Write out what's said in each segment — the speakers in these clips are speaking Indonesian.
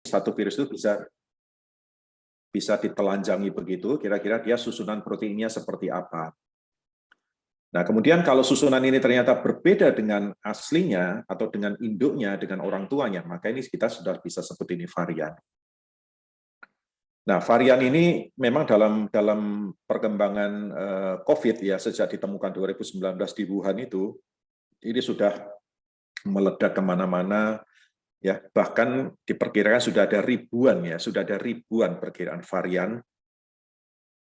satu virus itu bisa ditelanjangi begitu, kira-kira dia susunan proteinnya seperti apa. Nah, kemudian kalau susunan ini ternyata berbeda dengan aslinya atau dengan induknya, dengan orang tuanya, maka ini kita sudah bisa sebut ini varian. Nah, varian ini memang dalam perkembangan COVID ya, sejak ditemukan 2019 di Wuhan itu, ini sudah meledak kemana-mana, ya, bahkan diperkirakan sudah ada ribuan perkiraan varian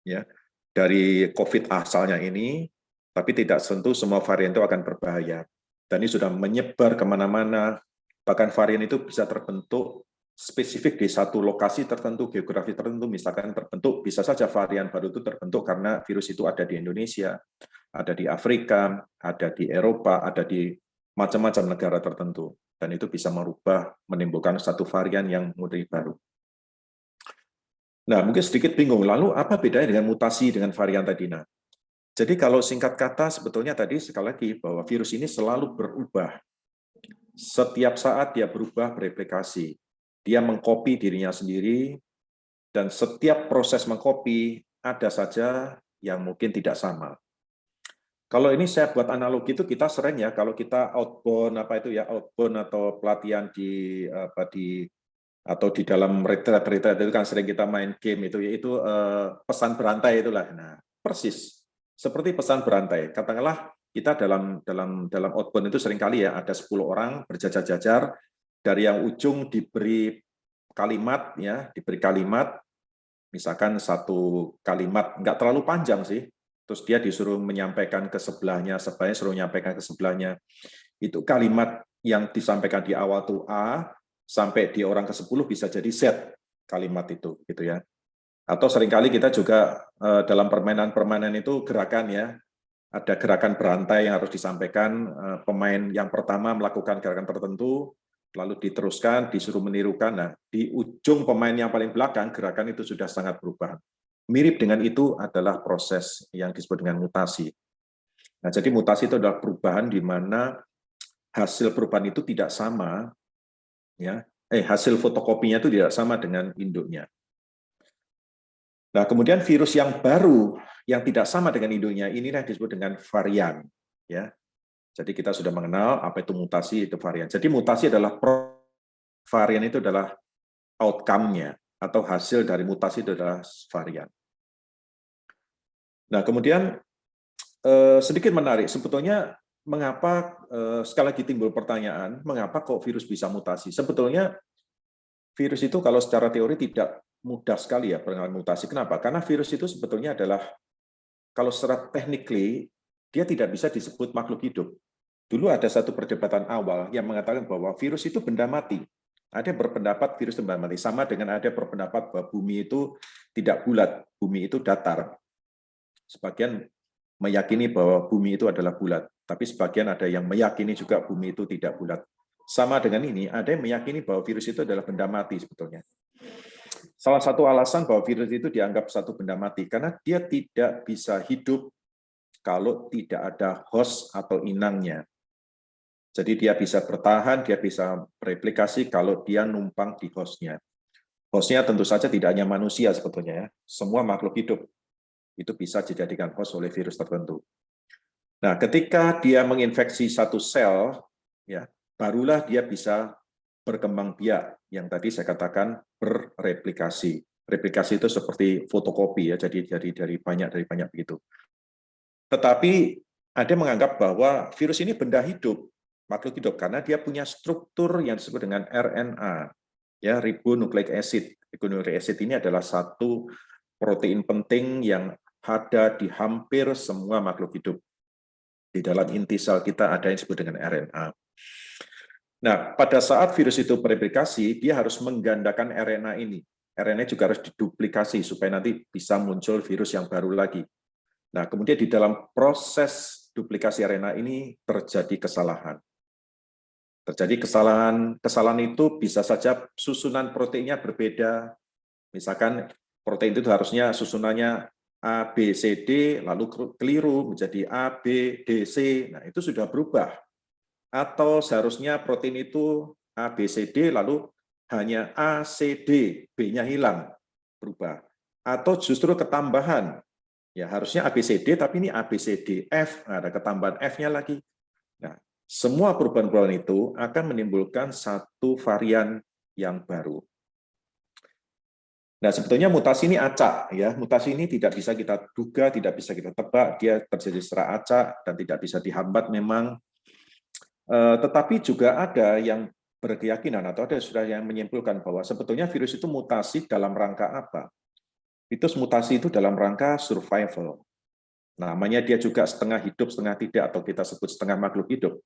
ya dari COVID asalnya ini, tapi tidak tentu semua varian itu akan berbahaya. Dan ini sudah menyebar kemana-mana, bahkan varian itu bisa terbentuk spesifik di satu lokasi tertentu, geografi tertentu, misalkan terbentuk, bisa saja varian baru itu terbentuk karena virus itu ada di Indonesia, ada di Afrika, ada di Eropa, ada di macam-macam negara tertentu. Dan itu bisa menimbulkan satu varian yang mulai baru. Nah, mungkin sedikit bingung, lalu apa bedanya dengan mutasi dengan varian tadi? Nah, jadi kalau singkat kata, sebetulnya tadi sekali lagi bahwa virus ini selalu berubah. Setiap saat dia berubah, bereplikasi. Dia mengcopy dirinya sendiri, dan setiap proses mengcopy ada saja yang mungkin tidak sama. Kalau ini saya buat analogi itu kita sering ya, kalau kita outbound atau pelatihan atau di dalam retreat itu kan sering kita main game itu, yaitu pesan berantai itulah. Nah, persis seperti pesan berantai. Katakanlah kita dalam outbound itu seringkali ya ada 10 orang berjajar-jajar, dari yang ujung diberi kalimat ya, misalkan satu kalimat nggak terlalu panjang sih, terus dia disuruh menyampaikan ke sebelahnya suruh menyampaikan ke sebelahnya. Itu kalimat yang disampaikan di awal tuh A, sampai di orang ke-10 bisa jadi Z kalimat itu, gitu ya. Atau seringkali kita juga dalam permainan itu gerakan ya, ada gerakan berantai yang harus disampaikan, pemain yang pertama melakukan gerakan tertentu, lalu diteruskan, disuruh menirukan. Nah, di ujung pemain yang paling belakang, gerakan itu sudah sangat berubah. Mirip dengan itu adalah proses yang disebut dengan mutasi. Nah, jadi mutasi itu adalah perubahan di mana hasil perubahan itu tidak sama, ya, hasil fotokopinya itu tidak sama dengan induknya. Nah, kemudian virus yang baru yang tidak sama dengan induknya inilah disebut dengan varian, ya. Jadi kita sudah mengenal apa itu mutasi, itu varian. Jadi mutasi adalah varian itu adalah outcome-nya atau hasil dari mutasi itu adalah varian. Nah, kemudian sedikit menarik, sebetulnya mengapa sekali lagi timbul pertanyaan, mengapa kok virus bisa mutasi? Sebetulnya virus itu kalau secara teori tidak mudah sekali ya pengenalan mutasi. Kenapa? Karena virus itu sebetulnya adalah, kalau secara technically, dia tidak bisa disebut makhluk hidup. Dulu ada satu perdebatan awal yang mengatakan bahwa virus itu benda mati. Ada yang berpendapat virus itu benda mati, sama dengan ada berpendapat bahwa bumi itu tidak bulat, bumi itu datar. Sebagian meyakini bahwa bumi itu adalah bulat, tapi sebagian ada yang meyakini juga bumi itu tidak bulat. Sama dengan ini, ada yang meyakini bahwa virus itu adalah benda mati sebetulnya. Salah satu alasan bahwa virus itu dianggap satu benda mati, karena dia tidak bisa hidup kalau tidak ada host atau inangnya. Jadi dia bisa bertahan, dia bisa bereplikasi kalau dia numpang di hostnya. Hostnya tentu saja tidak hanya manusia sebetulnya ya, semua makhluk hidup itu bisa dijadikan host oleh virus tertentu. Nah, ketika dia menginfeksi satu sel, ya, barulah dia bisa berkembang biak yang tadi saya katakan berreplikasi. Replikasi itu seperti fotokopi ya, jadi dari banyak begitu. Tetapi ada yang menganggap bahwa virus ini benda hidup, makhluk hidup, karena dia punya struktur yang disebut dengan RNA, ya, ribonucleic acid. Ribonucleic acid ini adalah satu protein penting yang ada di hampir semua makhluk hidup. Di dalam inti sel kita ada yang disebut dengan RNA. Nah, pada saat virus itu bereplikasi, dia harus menggandakan RNA ini. RNA juga harus diduplikasi supaya nanti bisa muncul virus yang baru lagi. Nah, kemudian di dalam proses duplikasi RNA ini terjadi kesalahan. Kesalahan itu bisa saja susunan proteinnya berbeda. Misalkan protein itu harusnya susunannya A, B, C, D, lalu keliru menjadi A, B, D, C. Nah, itu sudah berubah. Atau seharusnya protein itu A, B, C, D, lalu hanya A, C, D, B-nya hilang, berubah. Atau justru ketambahan, ya harusnya A, B, C, D, tapi ini A, B, C, D, F, ada ketambahan F-nya lagi. Nah, semua perubahan-perubahan itu akan menimbulkan satu varian yang baru. Nah, sebetulnya mutasi ini acak, ya. Mutasi ini tidak bisa kita duga, tidak bisa kita tebak, dia terjadi secara acak dan tidak bisa dihambat memang. Tetapi juga ada yang berkeyakinan atau ada sudah yang menyimpulkan bahwa sebetulnya virus itu mutasi dalam rangka apa? Itu mutasi itu dalam rangka survival. Namanya dia juga setengah hidup, setengah tidak, atau kita sebut setengah makhluk hidup.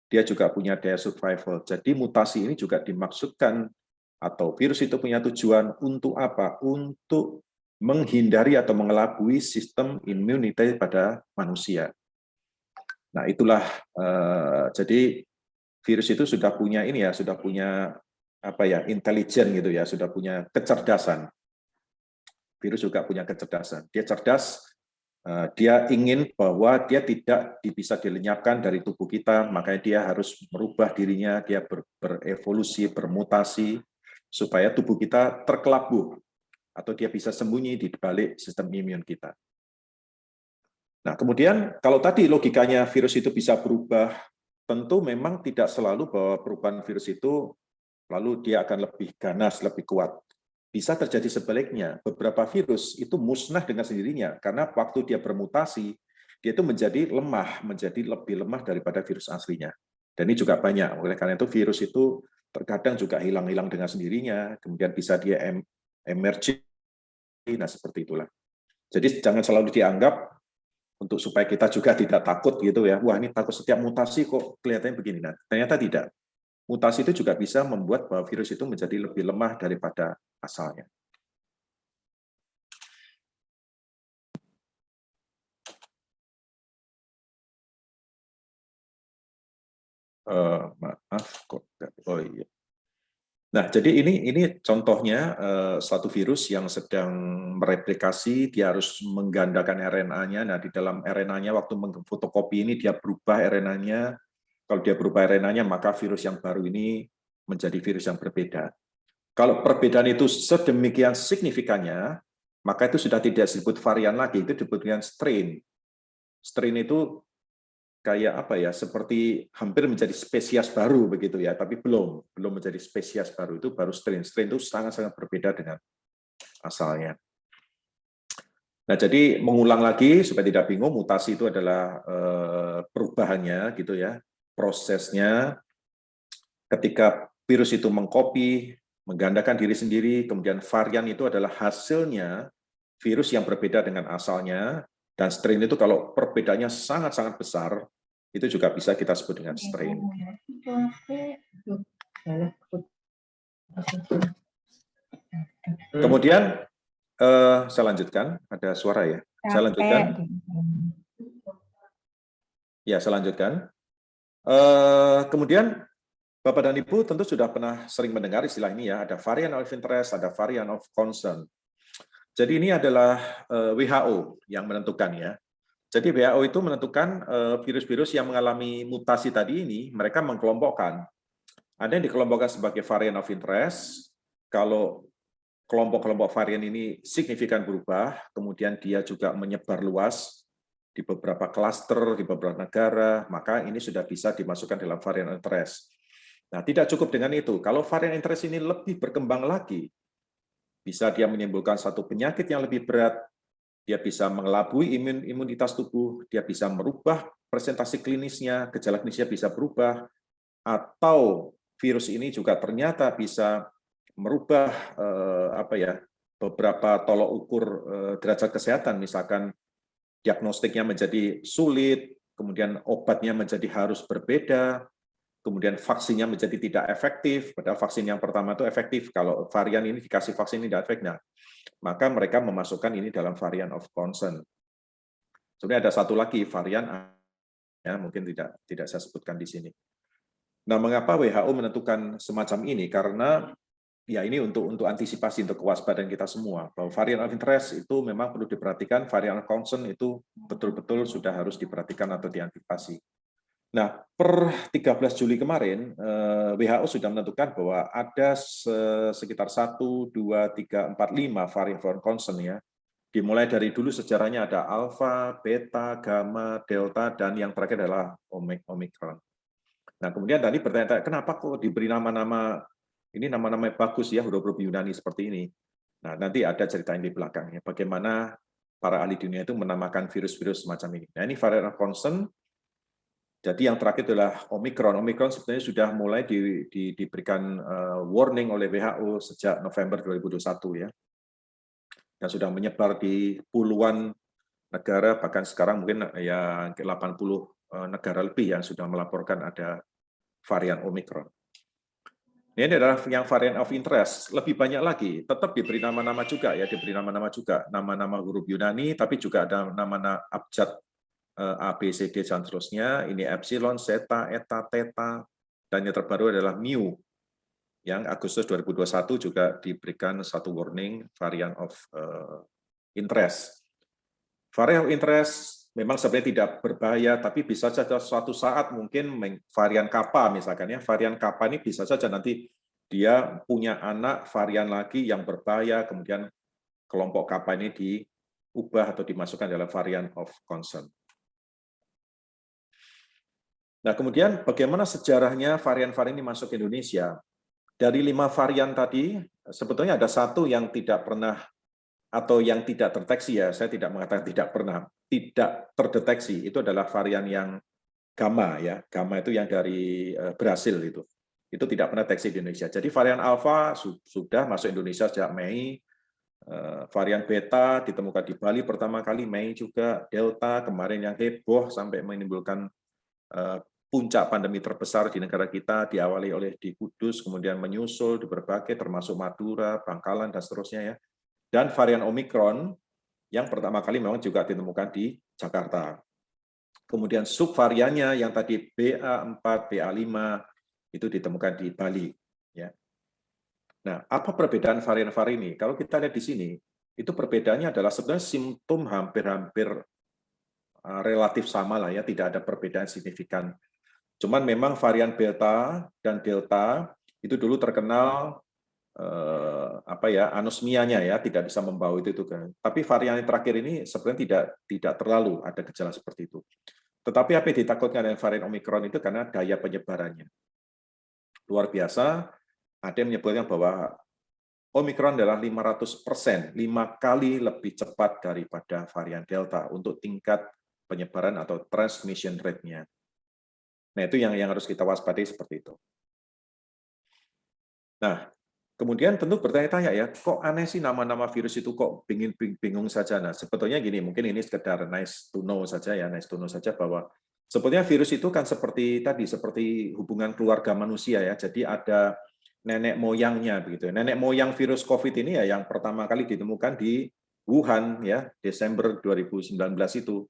Dia juga punya daya survival. Jadi mutasi ini juga dimaksudkan atau virus itu punya tujuan untuk apa? Untuk menghindari atau mengelabui sistem imunitas pada manusia. Nah, itulah jadi virus itu sudah punya ini ya, sudah punya apa ya, intelijen gitu ya, sudah punya kecerdasan. Virus juga punya kecerdasan. Dia cerdas, dia ingin bahwa dia tidak bisa dilenyapkan dari tubuh kita, makanya dia harus merubah dirinya, dia berevolusi, bermutasi, supaya tubuh kita terkelabuh, atau dia bisa sembunyi di balik sistem imun kita. Nah, kemudian kalau tadi logikanya virus itu bisa berubah, tentu memang tidak selalu bahwa perubahan virus itu lalu dia akan lebih ganas, lebih kuat. Bisa terjadi sebaliknya, beberapa virus itu musnah dengan sendirinya, karena waktu dia bermutasi, dia itu menjadi lemah, menjadi lebih lemah daripada virus aslinya. Dan ini juga banyak, oleh karena itu virus itu terkadang juga hilang-hilang dengan sendirinya, kemudian bisa dia emerging, nah seperti itulah. Jadi jangan selalu dianggap untuk supaya kita juga tidak takut gitu ya, wah ini takut setiap mutasi kok kelihatannya begini. Nah, ternyata tidak. Mutasi itu juga bisa membuat bahwa virus itu menjadi lebih lemah daripada asalnya. Maaf kok. Oh iya. Nah, jadi ini contohnya satu virus yang sedang mereplikasi, dia harus menggandakan RNA-nya. Nah, di dalam RNA-nya waktu mengfotokopi ini dia berubah RNA-nya. Kalau dia berubah RNA-nya, maka virus yang baru ini menjadi virus yang berbeda. Kalau perbedaan itu sedemikian signifikannya, maka itu sudah tidak disebut varian lagi, itu disebut dengan strain. Strain itu kayak apa ya, seperti hampir menjadi spesies baru begitu ya, tapi belum menjadi spesies baru, itu baru strain. Strain itu sangat-sangat berbeda dengan asalnya. Nah, jadi mengulang lagi supaya tidak bingung, mutasi itu adalah perubahannya gitu ya, prosesnya ketika virus itu mengcopy, menggandakan diri sendiri, kemudian varian itu adalah hasilnya virus yang berbeda dengan asalnya, dan strain itu kalau perbedaannya sangat-sangat besar, itu juga bisa kita sebut dengan strain. Kemudian, saya lanjutkan, ada suara ya? Saya lanjutkan. Ya, saya lanjutkan. Kemudian, Bapak dan Ibu tentu sudah pernah sering mendengar istilah ini ya, ada variant of interest, ada variant of concern. Jadi ini adalah WHO yang menentukan ya. Jadi WHO itu menentukan virus-virus yang mengalami mutasi tadi ini, mereka mengkelompokkan. Ada yang dikelompokkan sebagai variant of interest, kalau kelompok-kelompok varian ini signifikan berubah, kemudian dia juga menyebar luas di beberapa klaster, di beberapa negara, maka ini sudah bisa dimasukkan dalam variant of interest. Nah, tidak cukup dengan itu. Kalau varian interest ini lebih berkembang lagi, bisa dia menimbulkan satu penyakit yang lebih berat, dia bisa mengelabui imunitas tubuh, dia bisa merubah presentasi klinisnya, gejala klinisnya bisa berubah, atau virus ini juga ternyata bisa merubah beberapa tolok ukur derajat kesehatan, misalkan diagnostiknya menjadi sulit, kemudian obatnya menjadi harus berbeda, kemudian vaksinnya menjadi tidak efektif, padahal vaksin yang pertama itu efektif, kalau varian ini dikasih vaksin ini tidak efektif, maka mereka memasukkan ini dalam variant of concern. Sebenarnya ada satu lagi varian, ya mungkin tidak saya sebutkan di sini. Nah, mengapa WHO menentukan semacam ini? Karena ya ini untuk antisipasi, untuk kewaspadaan kita semua, bahwa variant of interest itu memang perlu diperhatikan, variant of concern itu betul-betul sudah harus diperhatikan atau diantisipasi. Nah, per 13 Juli kemarin, WHO sudah menentukan bahwa ada sekitar 1, 2, 3, 4, 5 varian of concern ya. Dimulai dari dulu sejarahnya ada alpha, beta, gamma, delta, dan yang terakhir adalah omikron. Nah, kemudian tadi bertanya, kenapa kok diberi nama-nama, ini nama-nama bagus ya, huruf-huruf Yunani seperti ini. Nah, nanti ada ceritanya di belakangnya, bagaimana para ahli dunia itu menamakan virus-virus semacam ini. Nah, ini varian of concern. Jadi yang terakhir adalah Omikron. Omikron sebenarnya sudah mulai diberikan warning oleh WHO sejak November 2021 ya. Dan sudah menyebar di puluhan negara, bahkan sekarang mungkin ya 80 negara lebih yang sudah melaporkan ada varian Omikron. Ini adalah yang varian of interest, lebih banyak lagi, tetap diberi nama-nama juga ya, diberi nama-nama juga, nama-nama huruf Yunani, tapi juga ada nama-nama abjad A, B, C, D, dan seterusnya. Ini epsilon, zeta, eta, theta, dan yang terbaru adalah mu. Yang Agustus 2021 juga diberikan satu warning varian of interest. Varian of interest memang sebenarnya tidak berbahaya, tapi bisa saja suatu saat mungkin varian Kappa misalkan ya, varian Kappa ini bisa saja nanti dia punya anak varian lagi yang berbahaya, kemudian kelompok Kappa ini diubah atau dimasukkan dalam varian of concern. Nah, kemudian bagaimana sejarahnya varian-varian ini masuk ke Indonesia? Dari 5 varian tadi, sebetulnya ada satu yang tidak pernah atau yang tidak terdeteksi ya, saya tidak mengatakan tidak pernah, tidak terdeteksi, itu adalah varian yang gamma ya, gamma itu yang dari Brasil itu tidak pernah deteksi di Indonesia. Jadi varian alpha sudah masuk Indonesia sejak Mei, varian beta ditemukan di Bali pertama kali Mei juga, delta kemarin yang heboh sampai menimbulkan puncak pandemi terbesar di negara kita, diawali oleh di Kudus, kemudian menyusul di berbagai termasuk Madura, Bangkalan dan seterusnya ya. Dan varian Omikron yang pertama kali memang juga ditemukan di Jakarta. Kemudian subvariannya yang tadi BA4, BA5 itu ditemukan di Bali. Ya. Nah, apa perbedaan varian-varian ini? Kalau kita lihat di sini, itu perbedaannya adalah sebenarnya simptom hampir-hampir relatif sama lah ya, tidak ada perbedaan signifikan. Cuman memang varian beta dan delta itu dulu terkenal anosmianya ya, tidak bisa membawa itu kan. Tapi varian yang terakhir ini sebenarnya tidak terlalu ada gejala seperti itu. Tetapi apa yang ditakutkan dengan varian Omikron itu karena daya penyebarannya luar biasa. Ada yang menyebutkan bahwa Omikron adalah 500%, 5 kali lebih cepat daripada varian Delta untuk tingkat penyebaran atau transmission rate-nya. Nah, itu yang harus kita waspadai seperti itu. Nah, kemudian tentu bertanya-tanya ya, kok aneh sih nama-nama virus itu kok bingung saja. Nah, sebetulnya gini, mungkin ini sekedar nice to know saja ya, nice to know saja bahwa sebetulnya virus itu kan seperti tadi, seperti hubungan keluarga manusia ya. Jadi ada nenek moyangnya begitu. Nenek moyang virus COVID ini ya yang pertama kali ditemukan di Wuhan ya, Desember 2019 itu.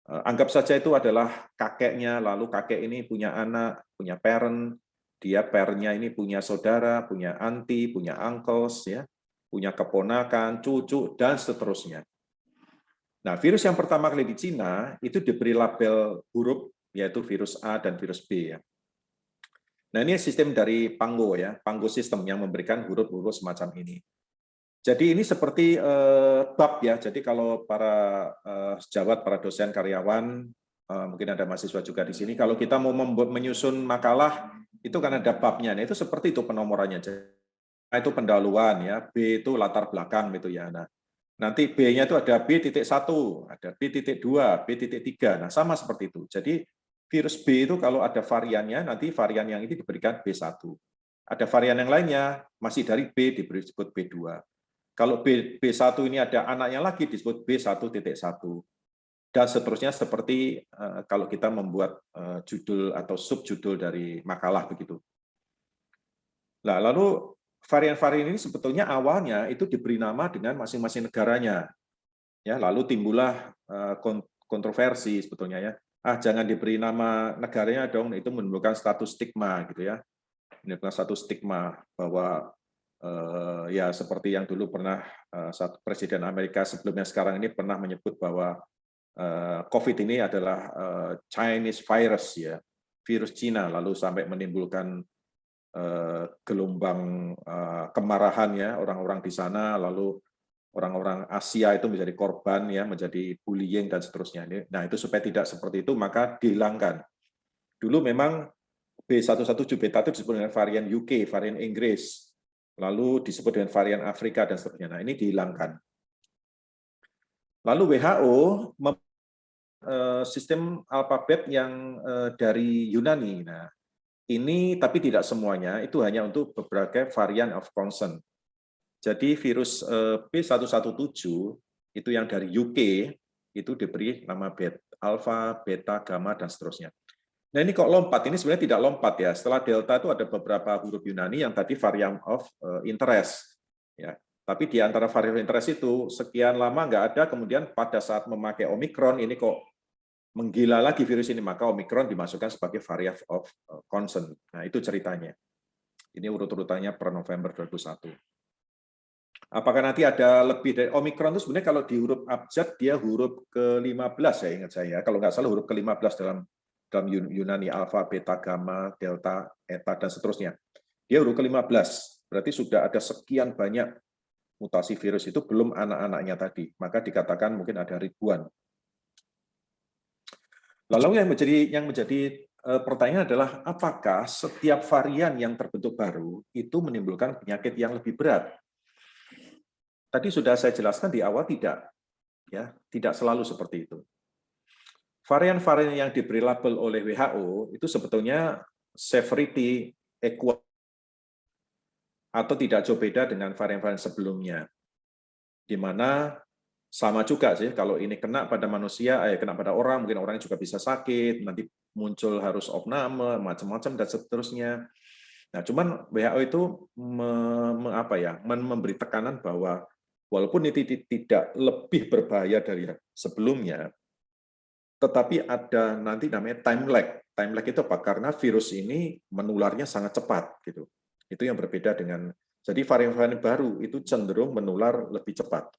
Anggap saja itu adalah kakeknya, lalu kakek ini punya anak, punya parent, dia parent-nya ini punya saudara, punya auntie, punya uncles ya, punya keponakan, cucu dan seterusnya. Nah, virus yang pertama kali di Cina itu diberi label huruf yaitu virus A dan virus B ya. Nah, ini sistem dari Pango ya, Pango sistem yang memberikan huruf-huruf semacam ini. Jadi ini seperti bab ya. Jadi kalau para sejawat, para dosen, karyawan, mungkin ada mahasiswa juga di sini. Kalau kita mau menyusun makalah, itu kan ada babnya. Nah, itu seperti itu penomorannya. A itu pendahuluan ya, B itu latar belakang gitu ya. Nah, nanti B-nya itu ada B.1, ada B.2, B.3. Nah, sama seperti itu. Jadi virus B itu kalau ada variannya, nanti varian yang ini diberikan B1. Ada varian yang lainnya, masih dari B disebut B2. Kalau B1 ini ada anaknya lagi disebut B1.1. Dan seterusnya seperti kalau kita membuat judul atau subjudul dari makalah begitu. Nah, lalu varian-varian ini sebetulnya awalnya itu diberi nama dengan masing-masing negaranya. Ya, lalu timbullah kontroversi sebetulnya ya. Jangan diberi nama negaranya dong, itu menimbulkan status stigma gitu ya. Menimbulkan status stigma bahwa ya seperti yang dulu pernah satu presiden Amerika sebelumnya sekarang ini pernah menyebut bahwa COVID ini adalah Chinese virus ya. virus Cina, lalu sampai menimbulkan gelombang kemarahan ya orang-orang di sana, lalu orang-orang Asia itu menjadi korban ya, menjadi bullying dan seterusnya. Nah, itu supaya tidak seperti itu maka dihilangkan. Dulu memang B117 beta itu disebut dengan varian UK, varian Inggris, lalu disebut dengan varian Afrika dan seterusnya. Nah, ini dihilangkan. Lalu WHO sistem alfabet yang dari Yunani. Nah, ini tapi tidak semuanya, itu hanya untuk beberapa varian of concern. Jadi virus B117 itu yang dari UK itu diberi nama alpha, beta, gamma dan seterusnya. Nah, ini kok lompat? Ini sebenarnya tidak lompat ya. Setelah delta itu ada beberapa huruf Yunani yang tadi varian of interest ya. Tapi di antara varian interest itu sekian lama nggak ada, kemudian pada saat memakai Omicron ini kok menggila lagi virus ini, maka Omicron dimasukkan sebagai variant of concern. Nah, itu ceritanya. Ini urut-urutannya per November 2001. Apakah nanti ada lebih dari Omicron itu sebenarnya kalau di huruf abjad dia huruf ke-15 saya ingat saya. Kalau nggak salah huruf ke-15 dalam Yunani, alfa, beta, gamma, delta, eta dan seterusnya. Dia huruf ke-15. Berarti sudah ada sekian banyak mutasi virus itu belum anak-anaknya tadi. Maka dikatakan mungkin ada ribuan. Lalu yang menjadi pertanyaan adalah apakah setiap varian yang terbentuk baru itu menimbulkan penyakit yang lebih berat? Tadi sudah saya jelaskan di awal tidak, ya, tidak selalu seperti itu. Varian-varian yang diberi label oleh WHO itu sebetulnya severity equal atau tidak jauh beda dengan varian-varian sebelumnya, di mana sama juga sih, kalau ini kena pada manusia, kena pada orang, mungkin orangnya juga bisa sakit, nanti muncul harus opname, macam-macam dan seterusnya. Nah, cuman WHO itu memberi tekanan bahwa walaupun ini tidak lebih berbahaya dari sebelumnya, tetapi ada nanti namanya time lag. Time lag itu apa? Karena virus ini menularnya sangat cepat, gitu. Itu yang berbeda dengan, jadi varian-varian baru itu cenderung menular lebih cepat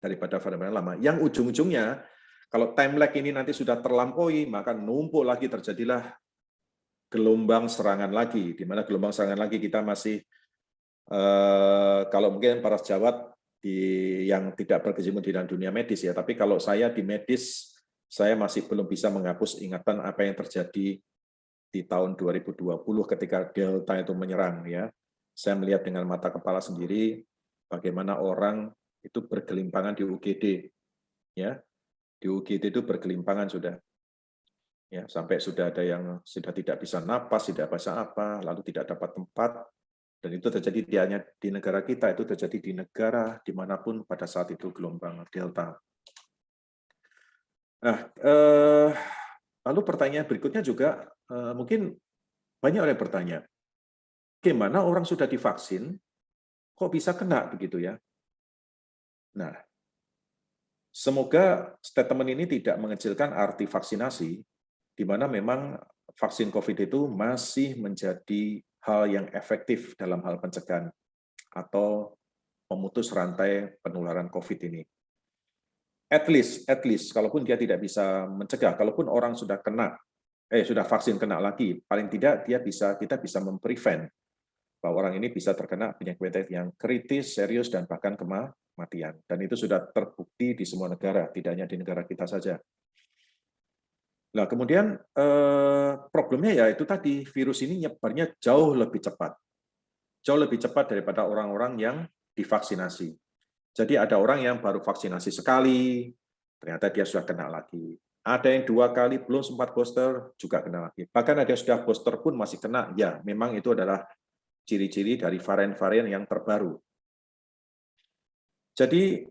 daripada varian lama. Yang ujung-ujungnya, kalau time lag ini nanti sudah terlampaui, maka numpuk lagi, terjadilah gelombang serangan lagi, di mana gelombang serangan lagi kita masih, kalau mungkin para sejawat yang tidak berkecimpung di dalam dunia medis ya, tapi kalau saya di medis, saya masih belum bisa menghapus ingatan apa yang terjadi di tahun 2020 ketika Delta itu menyerang ya. Saya melihat dengan mata kepala sendiri bagaimana orang itu bergelimpangan di UGD, ya, di UGD itu bergelimpangan sudah, ya, sampai sudah ada yang sudah tidak bisa napas, tidak bisa apa, lalu tidak dapat tempat, dan itu terjadi di hanya di negara kita, itu terjadi di negara dimanapun pada saat itu gelombang Delta. Nah, lalu pertanyaan berikutnya juga mungkin banyak orang yang bertanya, gimana orang sudah divaksin, kok bisa kena begitu ya? Nah, semoga statement ini tidak mengecilkan arti vaksinasi, di mana memang vaksin COVID itu masih menjadi hal yang efektif dalam hal pencegahan atau memutus rantai penularan COVID ini. At least, kalaupun dia tidak bisa mencegah, kalaupun orang sudah sudah vaksin kena lagi, paling tidak kita bisa memprevent bahwa orang ini bisa terkena penyakit yang kritis, serius, dan bahkan kematian. Dan itu sudah terbukti di semua negara, tidak hanya di negara kita saja. Nah, kemudian problemnya ya itu tadi, virus ini nyebarnya jauh lebih cepat daripada orang-orang yang divaksinasi. Jadi ada orang yang baru vaksinasi sekali, ternyata dia sudah kena lagi. Ada yang 2 kali belum sempat booster, juga kena lagi. Bahkan ada yang sudah booster pun masih kena, ya memang itu adalah ciri-ciri dari varian-varian yang terbaru. Jadi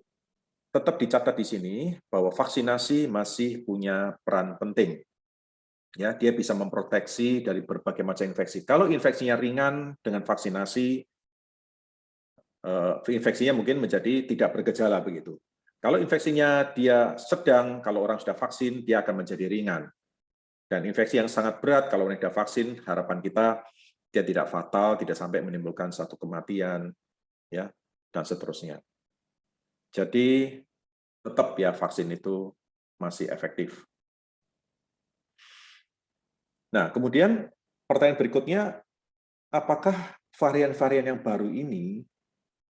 tetap dicatat di sini bahwa vaksinasi masih punya peran penting. Ya, dia bisa memproteksi dari berbagai macam infeksi. Kalau infeksinya ringan dengan vaksinasi, infeksinya mungkin menjadi tidak bergejala begitu. Kalau infeksinya dia sedang, kalau orang sudah vaksin, dia akan menjadi ringan. Dan infeksi yang sangat berat, kalau orang sudah vaksin, harapan kita dia tidak fatal, tidak sampai menimbulkan satu kematian, ya, dan seterusnya. Jadi tetap ya vaksin itu masih efektif. Nah, kemudian pertanyaan berikutnya, apakah varian-varian yang baru ini,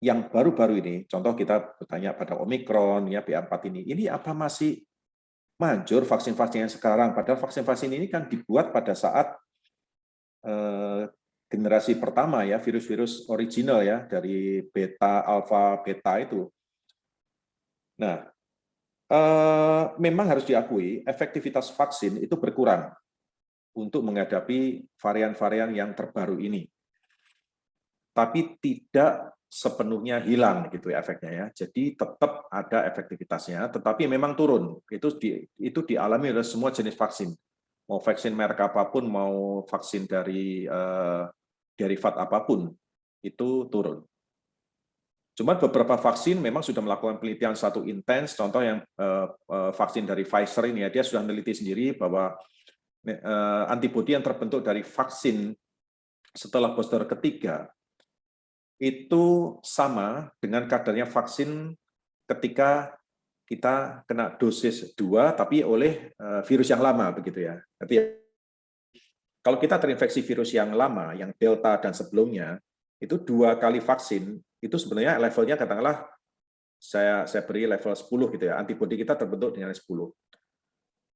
yang baru-baru ini, contoh kita bertanya pada Omikron, ya BA4 ini apa masih manjur vaksin-vaksin yang sekarang? Padahal vaksin-vaksin ini kan dibuat pada saat generasi pertama ya, virus-virus original ya, dari beta, alfa, beta itu. Nah, memang harus diakui efektivitas vaksin itu berkurang untuk menghadapi varian-varian yang terbaru ini. Tapi tidak sepenuhnya hilang gitu ya efeknya ya. Jadi tetap ada efektivitasnya, tetapi memang turun. Itu dialami oleh semua jenis vaksin. Mau vaksin merek apapun, mau vaksin dari derivat apapun, itu turun. Cuma beberapa vaksin memang sudah melakukan penelitian satu intens, contoh yang vaksin dari Pfizer ini ya, dia sudah meneliti sendiri bahwa antibodi yang terbentuk dari vaksin setelah booster ketiga itu sama dengan kadarnya vaksin ketika kita kena dosis 2 tapi oleh virus yang lama begitu ya. Tapi kalau kita terinfeksi virus yang lama, yang Delta dan sebelumnya, itu 2 kali vaksin itu sebenarnya levelnya katakanlah saya beri level 10 gitu ya, antibodi kita terbentuk dengan 10.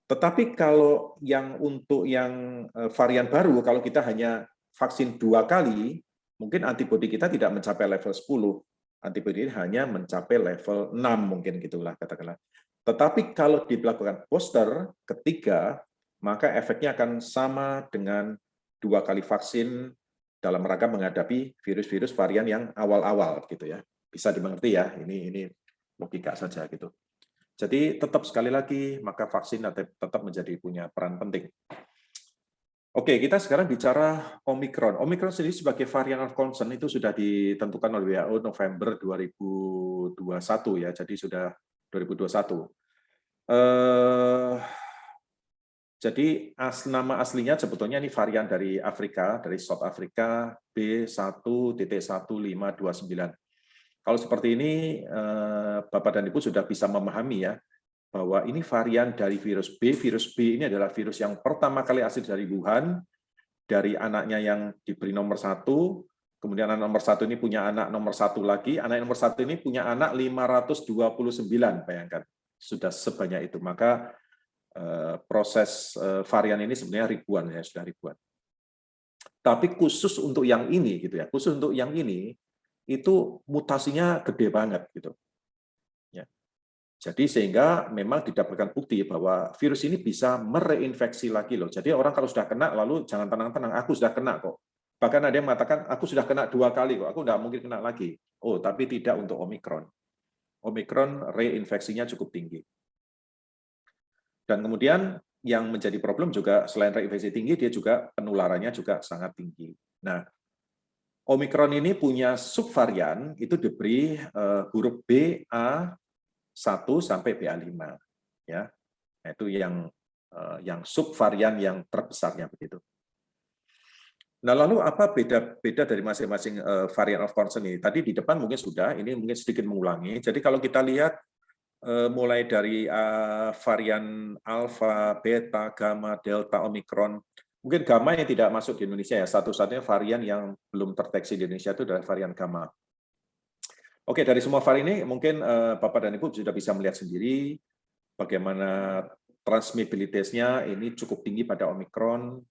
Tetapi kalau yang untuk yang varian baru, kalau kita hanya vaksin 2 kali, mungkin antibodi kita tidak mencapai level 10. Antibodi hanya mencapai level 6 mungkin gitulah katakanlah. Tetapi kalau dilakukan booster ketiga, maka efeknya akan sama dengan 2 kali vaksin dalam rangka menghadapi virus-virus varian yang awal-awal gitu ya. Bisa dimengerti ya, ini logika saja gitu. Jadi tetap sekali lagi, maka vaksin tetap menjadi punya peran penting. Oke, kita sekarang bicara Omikron. Omikron sendiri sebagai varian of concern itu sudah ditentukan oleh WHO November 2021 ya, jadi sudah 2021. Jadi nama aslinya sebetulnya ini varian dari Afrika, dari South Africa B1.1529. Kalau seperti ini, Bapak dan Ibu sudah bisa memahami ya, bahwa ini varian dari virus B. Virus B ini adalah virus yang pertama kali asli dari Wuhan, dari anaknya yang diberi nomor 1, kemudian anak nomor 1 ini punya anak nomor 1 lagi, anak nomor 1 ini punya anak 529, bayangkan. Sudah sebanyak itu. Maka proses varian ini sebenarnya ribuan ya, sudah ribuan. Tapi khusus untuk yang ini gitu ya, khusus untuk yang ini itu mutasinya gede banget gitu. Ya. Jadi sehingga memang didapatkan bukti bahwa virus ini bisa mereinfeksi lagi loh. Jadi orang kalau sudah kena lalu jangan tenang-tenang, aku sudah kena kok. Bahkan ada yang mengatakan aku sudah kena 2 kali kok, aku tidak mungkin kena lagi. Oh, tapi tidak untuk Omikron. Omikron reinfeksinya cukup tinggi. Dan kemudian yang menjadi problem juga selain reinfeksi tinggi, dia juga penularannya juga sangat tinggi. Nah, Omikron ini punya subvarian, itu diberi huruf BA1 sampai BA5. Ya, itu yang subvarian yang terbesarnya begitu. Nah, lalu apa beda dari masing-masing varian of concern ini? Tadi di depan mungkin sudah, ini mungkin sedikit mengulangi. Jadi kalau kita lihat mulai dari varian alfa, beta, gamma, delta, omikron. Mungkin gamma yang tidak masuk di Indonesia ya, satu-satunya varian yang belum terdeteksi di Indonesia itu adalah varian gamma. Oke, dari semua varian ini mungkin Bapak dan Ibu sudah bisa melihat sendiri bagaimana transmissibilitasnya ini cukup tinggi pada omikron.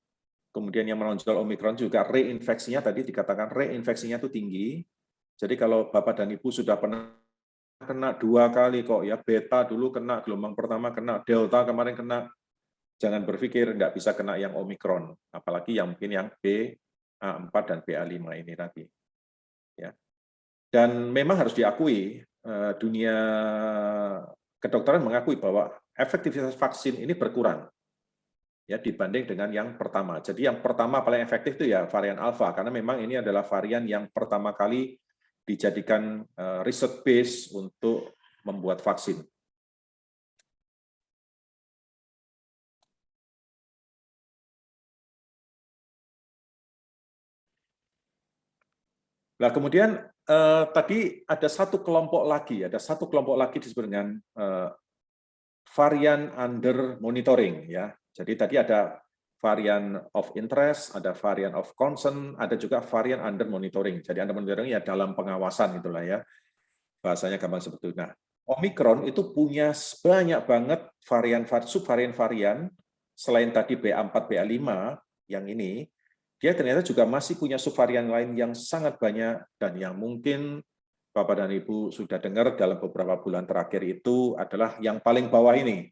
Kemudian yang menonjol omikron juga reinfeksinya, tadi dikatakan reinfeksinya itu tinggi. Jadi kalau Bapak dan Ibu sudah pernah kena 2 kali kok ya, beta dulu kena, gelombang pertama kena, delta kemarin kena, jangan berpikir nggak bisa kena yang omikron, apalagi yang mungkin yang BA4 dan BA5 ini tadi. Ya. Dan memang harus diakui, dunia kedokteran mengakui bahwa efektivitas vaksin ini berkurang ya dibanding dengan yang pertama. Jadi yang pertama paling efektif itu ya varian alfa, karena memang ini adalah varian yang pertama kali dijadikan riset base untuk membuat vaksin. Nah, kemudian tadi ada satu kelompok lagi disebut dengan varian under monitoring ya. Jadi tadi ada varian of interest, ada varian of concern, ada juga varian under monitoring. Jadi under monitoring ya dalam pengawasan itulah ya. Bahasanya gampang seperti itu. Nah, Omicron itu punya banyak banget subvarian-varian selain tadi BA4, BA5 yang ini, dia ternyata juga masih punya subvarian lain yang sangat banyak dan yang mungkin Bapak dan Ibu sudah dengar dalam beberapa bulan terakhir itu adalah yang paling bawah ini.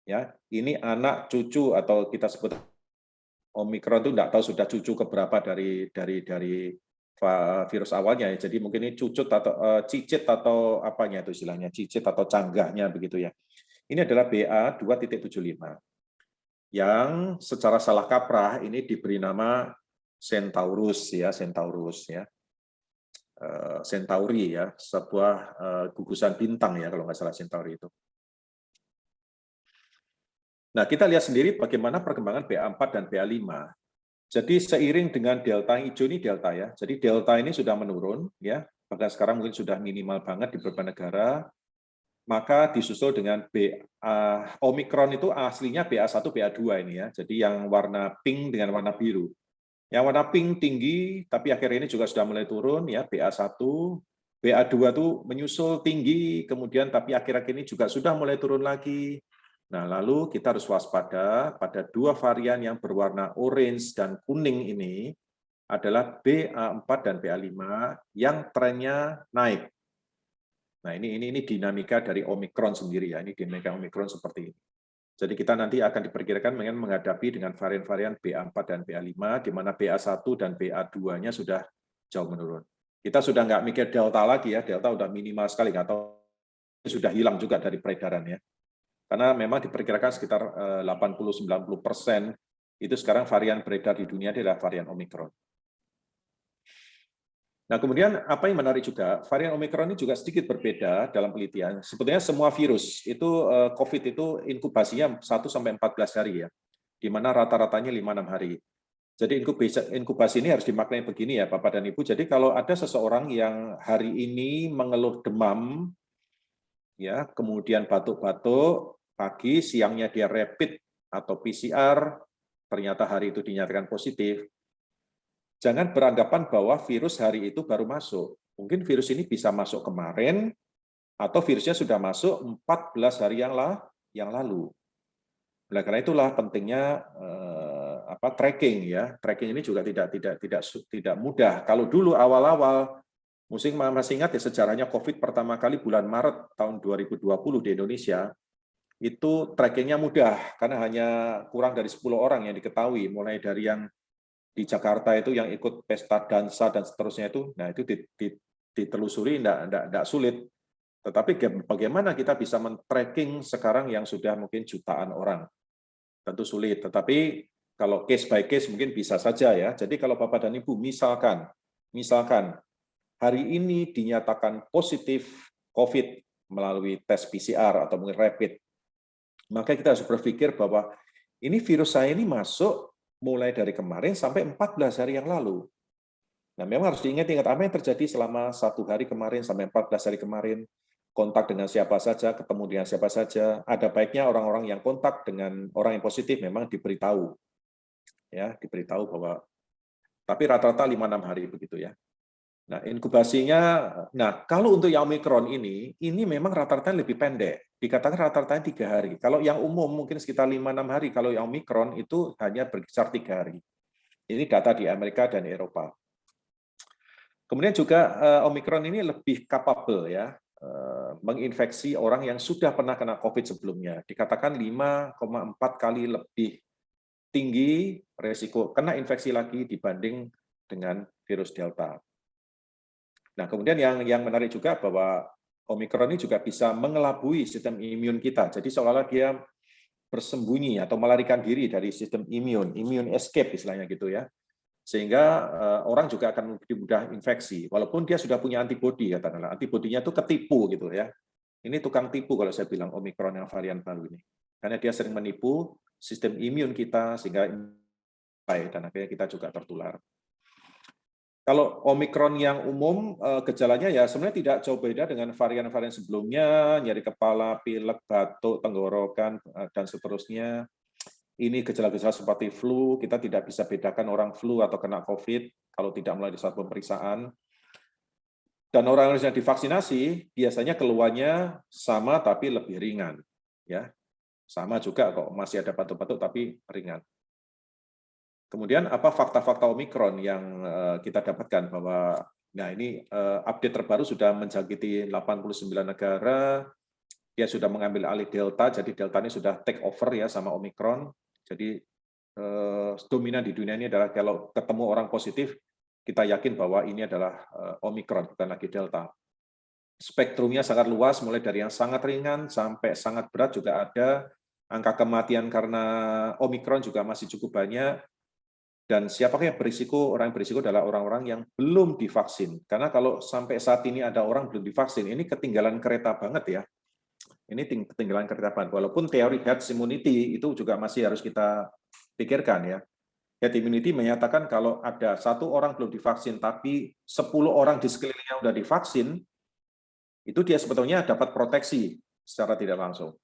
Ya, ini anak cucu atau kita sebut Omicron itu enggak tahu sudah cucu keberapa dari virus awalnya ya. Jadi mungkin ini cucut atau cicit atau apanya itu istilahnya, cicit atau canggahnya begitu ya. Ini adalah BA2.75 yang secara salah kaprah ini diberi nama Centaurus ya, Centaurus ya. Centauri ya, sebuah gugusan bintang ya kalau nggak salah Centauri itu. Nah, kita lihat sendiri bagaimana perkembangan BA4 dan BA5. Jadi seiring dengan delta hijau ini delta ya. Jadi delta ini sudah menurun ya, bahkan sekarang mungkin sudah minimal banget di beberapa negara. Maka disusul dengan Omicron itu aslinya BA1, BA2 ini ya. Jadi yang warna pink dengan warna biru. Yang warna pink tinggi, tapi akhir ini juga sudah mulai turun ya, BA1, BA2 itu menyusul tinggi, kemudian tapi akhir-akhir ini juga sudah mulai turun lagi. Nah, lalu kita harus waspada pada dua varian yang berwarna orange dan kuning ini adalah BA4 dan BA5 yang trennya naik. Nah, ini dinamika dari Omicron sendiri ya, ini dinamika Omicron seperti ini. Jadi kita nanti akan diperkirakan menghadapi dengan varian-varian BA4 dan BA5, di mana BA1 dan BA2-nya sudah jauh menurun. Kita sudah nggak mikir Delta lagi ya, Delta udah minimal sekali, nggak tahu sudah hilang juga dari peredaran ya. Karena memang diperkirakan sekitar 80-90% itu sekarang varian beredar di dunia adalah varian Omicron. Nah, kemudian apa yang menarik juga, varian Omicron ini juga sedikit berbeda dalam penelitian. Sebetulnya semua virus itu COVID itu inkubasinya 1-14 hari ya, di mana rata-ratanya 5-6 hari. Jadi inkubasi ini harus dimaknai begini ya, Bapak dan Ibu. Jadi kalau ada seseorang yang hari ini mengeluh demam, ya, kemudian batuk-batuk, pagi, siangnya dia rapid atau PCR, ternyata hari itu dinyatakan positif, jangan beranggapan bahwa virus hari itu baru masuk. Mungkin virus ini bisa masuk kemarin, atau virusnya sudah masuk 14 hari yang lalu. Nah, karena itulah pentingnya tracking ya. Tracking ini juga tidak mudah. Kalau dulu awal-awal masih ingat ya sejarahnya COVID pertama kali bulan Maret tahun 2020 di Indonesia, itu trackingnya mudah karena hanya kurang dari 10 orang yang diketahui, mulai dari yang di Jakarta itu yang ikut pesta dansa dan seterusnya itu, nah itu ditelusuri tidak sulit. Tetapi bagaimana kita bisa men-tracking sekarang yang sudah mungkin jutaan orang? Tentu sulit, tetapi kalau case by case mungkin bisa saja ya. Jadi kalau Bapak dan Ibu misalkan hari ini dinyatakan positif COVID melalui tes PCR atau mungkin rapid, maka kita harus berpikir bahwa ini virus saya ini masuk mulai dari kemarin sampai 14 hari yang lalu. Nah, memang harus diingat-ingat apa yang terjadi selama 1 hari kemarin sampai 14 hari kemarin, kontak dengan siapa saja, ketemu dengan siapa saja. Ada baiknya orang-orang yang kontak dengan orang yang positif memang diberitahu. Ya, diberitahu bahwa, tapi rata-rata 5-6 hari begitu ya. Nah, inkubasinya, nah kalau untuk yang Omicron ini memang rata-rata lebih pendek. Dikatakan rata-rata 3 hari. Kalau yang umum mungkin sekitar 5-6 hari. Kalau yang Omicron itu hanya berkisar 3 hari. Ini data di Amerika dan Eropa. Kemudian juga Omicron ini lebih capable ya, menginfeksi orang yang sudah pernah kena COVID sebelumnya. Dikatakan 5,4 kali lebih tinggi resiko kena infeksi lagi dibanding dengan virus Delta. Nah, kemudian yang menarik juga bahwa Omicron ini juga bisa mengelabui sistem imun kita. Jadi seolah-olah dia bersembunyi atau melarikan diri dari sistem imun escape istilahnya gitu ya. Sehingga orang juga akan lebih mudah infeksi. Walaupun dia sudah punya antibodi, katakanlah. Antibodinya itu ketipu gitu ya. Ini tukang tipu kalau saya bilang Omicron yang varian baru ini. Karena dia sering menipu sistem imun kita sehingga dan akhirnya kita juga tertular. Kalau Omicron yang umum, gejalanya ya sebenarnya tidak jauh beda dengan varian-varian sebelumnya, nyeri kepala, pilek, batuk, tenggorokan, dan seterusnya. ini gejala-gejala seperti flu, kita tidak bisa bedakan orang flu atau kena COVID kalau tidak melalui suatu pemeriksaan. Dan orang yang divaksinasi biasanya keluhannya sama tapi lebih ringan, ya. Sama juga kok, masih ada batuk-batuk tapi ringan. Kemudian apa fakta-fakta Omikron yang kita dapatkan bahwa nah ini update terbaru sudah menjangkiti 89 negara, dia sudah mengambil alih Delta, jadi Delta ini sudah take over ya sama Omikron. Jadi dominan di dunia ini adalah kalau ketemu orang positif, kita yakin bahwa ini adalah Omikron, bukan lagi Delta. Spektrumnya sangat luas, mulai dari yang sangat ringan sampai sangat berat juga ada. Angka kematian karena Omikron juga masih cukup banyak. Dan siapakah yang berisiko? Orang yang berisiko adalah orang-orang yang belum divaksin. Karena kalau sampai saat ini ada orang belum divaksin, ini ketinggalan kereta banget ya. Ini ketinggalan kereta banget. Walaupun teori herd immunity itu juga masih harus kita pikirkan ya. Herd immunity menyatakan kalau ada 1 orang belum divaksin, tapi 10 orang di sekelilingnya sudah divaksin, itu dia sebetulnya dapat proteksi secara tidak langsung.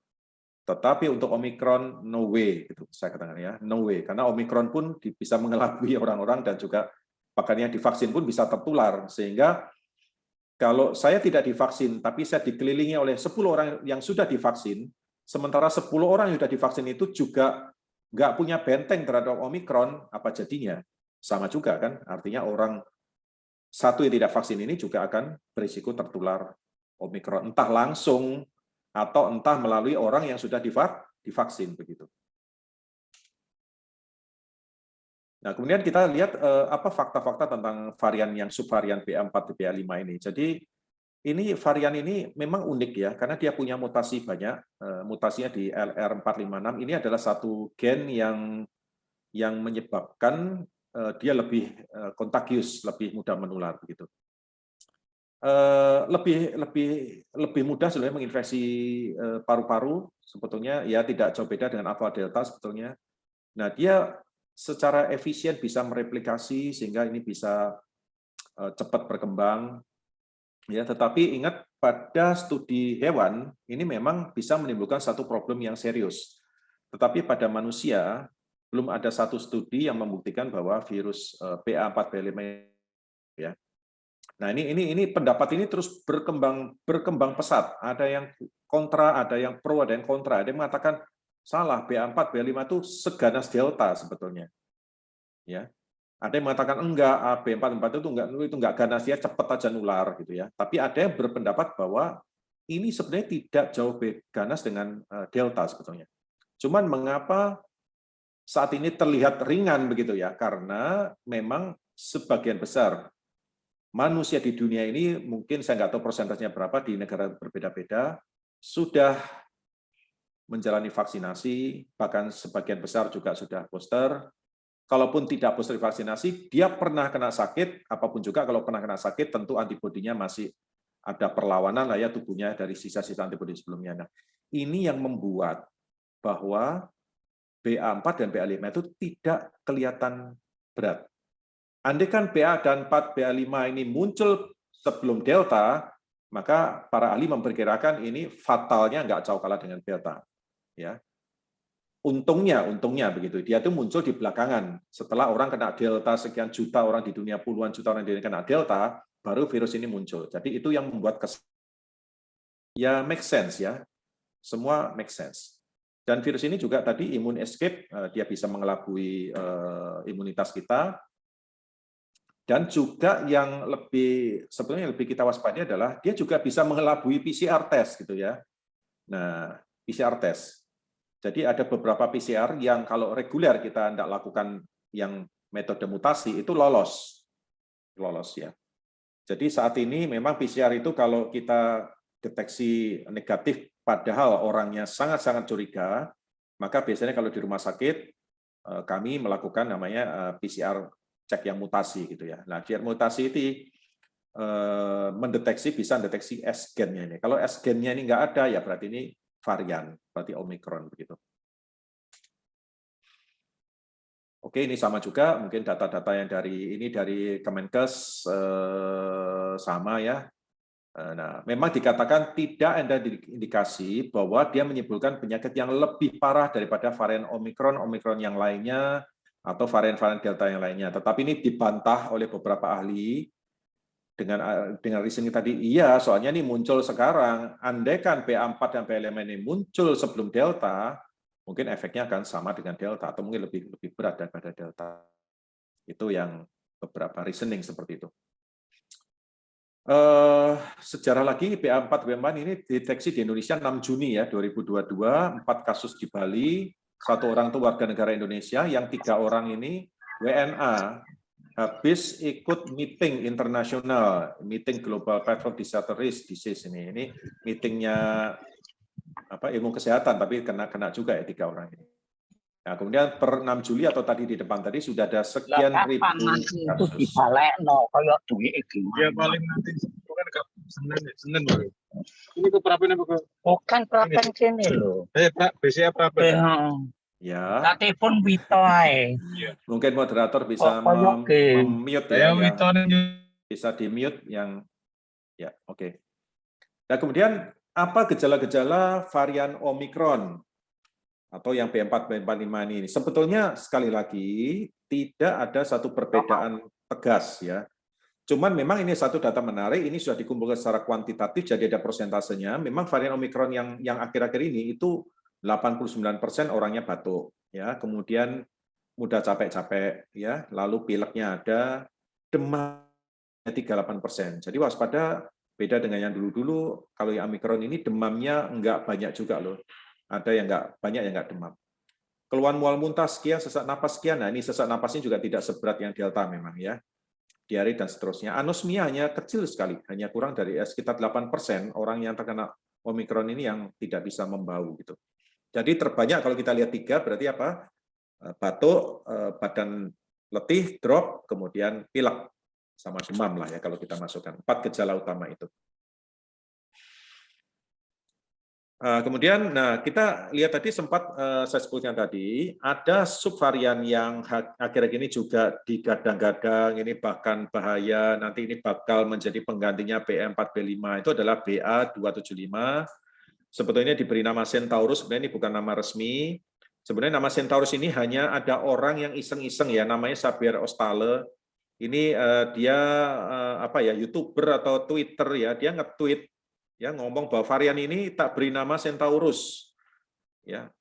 Tetapi untuk Omikron, no way, gitu saya katakan ya, no way. Karena Omikron pun bisa mengelabui orang-orang dan juga bahkan yang divaksin pun bisa tertular. Sehingga kalau saya tidak divaksin, tapi saya dikelilingi oleh 10 orang yang sudah divaksin, sementara 10 orang yang sudah divaksin itu juga nggak punya benteng terhadap Omikron, apa jadinya? Sama juga kan, artinya orang satu yang tidak vaksin ini juga akan berisiko tertular Omikron, entah langsung atau entah melalui orang yang sudah divaksin begitu. Nah, kemudian kita lihat apa fakta-fakta tentang varian yang subvarian BA4 dan BA5 ini. Jadi ini varian ini memang unik ya, karena dia punya mutasi banyak, mutasinya di LR456. Ini adalah satu gen yang menyebabkan dia lebih kontagius, lebih mudah menular begitu. Lebih mudah sebenarnya menginfeksi paru-paru, sebetulnya ya tidak jauh beda dengan Alpha Delta sebetulnya. Nah, dia secara efisien bisa mereplikasi sehingga ini bisa cepat berkembang. Ya, tetapi ingat pada studi hewan ini memang bisa menimbulkan satu problem yang serius. Tetapi pada manusia belum ada satu studi yang membuktikan bahwa virus BA4 BA5 ya. Nah, ini pendapat ini terus berkembang pesat. Ada yang kontra, ada yang pro, ada yang kontra. Ada yang mengatakan salah BA4 BA5 itu seganas Delta sebetulnya. Ya. Ada yang mengatakan enggak, B44 itu enggak ganas, dia cepat aja nular gitu ya. Tapi ada yang berpendapat bahwa ini sebenarnya tidak jauh ganas dengan Delta sebetulnya. Cuman mengapa saat ini terlihat ringan begitu ya? Karena memang sebagian besar manusia di dunia ini, mungkin saya nggak tahu persentasenya berapa, di negara berbeda-beda, sudah menjalani vaksinasi, bahkan sebagian besar juga sudah booster. Kalaupun tidak booster vaksinasi, dia pernah kena sakit, apapun juga kalau pernah kena sakit, tentu antibodinya masih ada perlawanan lah ya tubuhnya dari sisa-sisa antibodi sebelumnya. Nah, ini yang membuat bahwa BA4 dan BA5 itu tidak kelihatan berat. Andai kan BA dan 4 BA5 ini muncul sebelum Delta, maka para ahli memperkirakan ini fatalnya nggak jauh kalah dengan Delta. Ya. Untungnya begitu, dia itu muncul di belakangan. Setelah orang kena Delta, sekian juta orang di dunia, puluhan juta orang di dunia kena Delta, baru virus ini muncul. Jadi itu yang membuat ya make sense ya, semua make sense. Dan virus ini juga tadi imun escape, dia bisa mengelabui imunitas kita. Dan juga yang sebetulnya lebih kita waspadai adalah dia juga bisa mengelabui PCR test gitu ya. Nah, PCR test. Jadi ada beberapa PCR yang kalau reguler kita tidak lakukan yang metode mutasi itu lolos ya. Jadi saat ini memang PCR itu kalau kita deteksi negatif padahal orangnya sangat-sangat curiga, maka biasanya kalau di rumah sakit kami melakukan namanya PCR cek yang mutasi gitu ya. Nah, PCR mutasi itu bisa mendeteksi S gennya ini. Kalau S gennya ini nggak ada ya berarti ini varian, berarti Omikron begitu. Oke, ini sama juga mungkin data-data yang dari Kemenkes sama ya. Nah, memang dikatakan tidak ada indikasi bahwa dia menimbulkan penyakit yang lebih parah daripada varian Omikron yang lainnya, atau varian-varian Delta yang lainnya. Tetapi ini dibantah oleh beberapa ahli dengan reasoning tadi, iya, soalnya ini muncul sekarang. Andaikan BA4 dan BA5 ini muncul sebelum Delta, mungkin efeknya akan sama dengan Delta, atau mungkin lebih berat daripada Delta. Itu yang beberapa reasoning seperti itu. Sejarah lagi, BA4 BA5 ini deteksi di Indonesia 6 Juni ya 2022, 4 kasus di Bali, 1 orang itu warga negara Indonesia, yang 3 orang ini WNA, habis ikut meeting internasional, meeting Global Platform Disaster Risk Disease ini. Ini meetingnya ilmu kesehatan, tapi kena juga ya 3 orang ini. Nah, kemudian per 6 Juli atau tadi di depan tadi sudah ada sekian ribu itu kasus. dibalekno kaya duit iki. Ya paling nanti itu kan Senin loh. Ini ke Prapen apa ke? Bukan Prapen sini lho. Pak, BCA Prapen. Ya. Tak telepon Wito ae. Mungkin moderator bisa mute ya. Bisa di-mute yang ya, oke. Nah, kemudian apa gejala-gejala varian Omikron atau yang B4, B45 ini? Sebetulnya sekali lagi tidak ada satu perbedaan tegas ya. Cuman memang ini satu data menarik, ini sudah dikumpulkan secara kuantitatif, jadi ada persentasenya. Memang varian Omikron yang akhir-akhir ini itu 89% orangnya batuk, ya. Kemudian mudah capek-capek, ya. Lalu pileknya ada, demam 38%. Jadi waspada, beda dengan yang dulu-dulu. Kalau yang Omikron ini demamnya enggak banyak juga loh. Ada yang enggak banyak yang enggak demam. Keluhan mual muntah sekian, sesak napas sekian. Nah, ini sesak napasnya juga tidak seberat yang Delta memang ya. Diare dan seterusnya. Anosmia hanya kecil sekali, hanya kurang dari sekitar 8% orang yang terkena Omikron ini yang tidak bisa membau gitu. Jadi terbanyak kalau kita lihat 3 berarti apa? Batuk, badan letih, drop, kemudian pilek sama demam lah ya kalau kita masukkan. 4 gejala utama itu. Kemudian, nah kita lihat tadi sempat saya sebutkan tadi, ada subvarian yang akhir-akhir ini juga digadang-gadang, ini bahkan bahaya, nanti ini bakal menjadi penggantinya BA4, B5, itu adalah BA275. Sebetulnya diberi nama Centaurus, sebenarnya ini bukan nama resmi. Sebenarnya nama Centaurus ini hanya ada orang yang iseng-iseng ya, namanya Xavier Ostale. Ini dia YouTuber atau Twitter ya, dia nge-tweet ya ngomong bahwa varian ini tak beri nama Centaurus. Ya.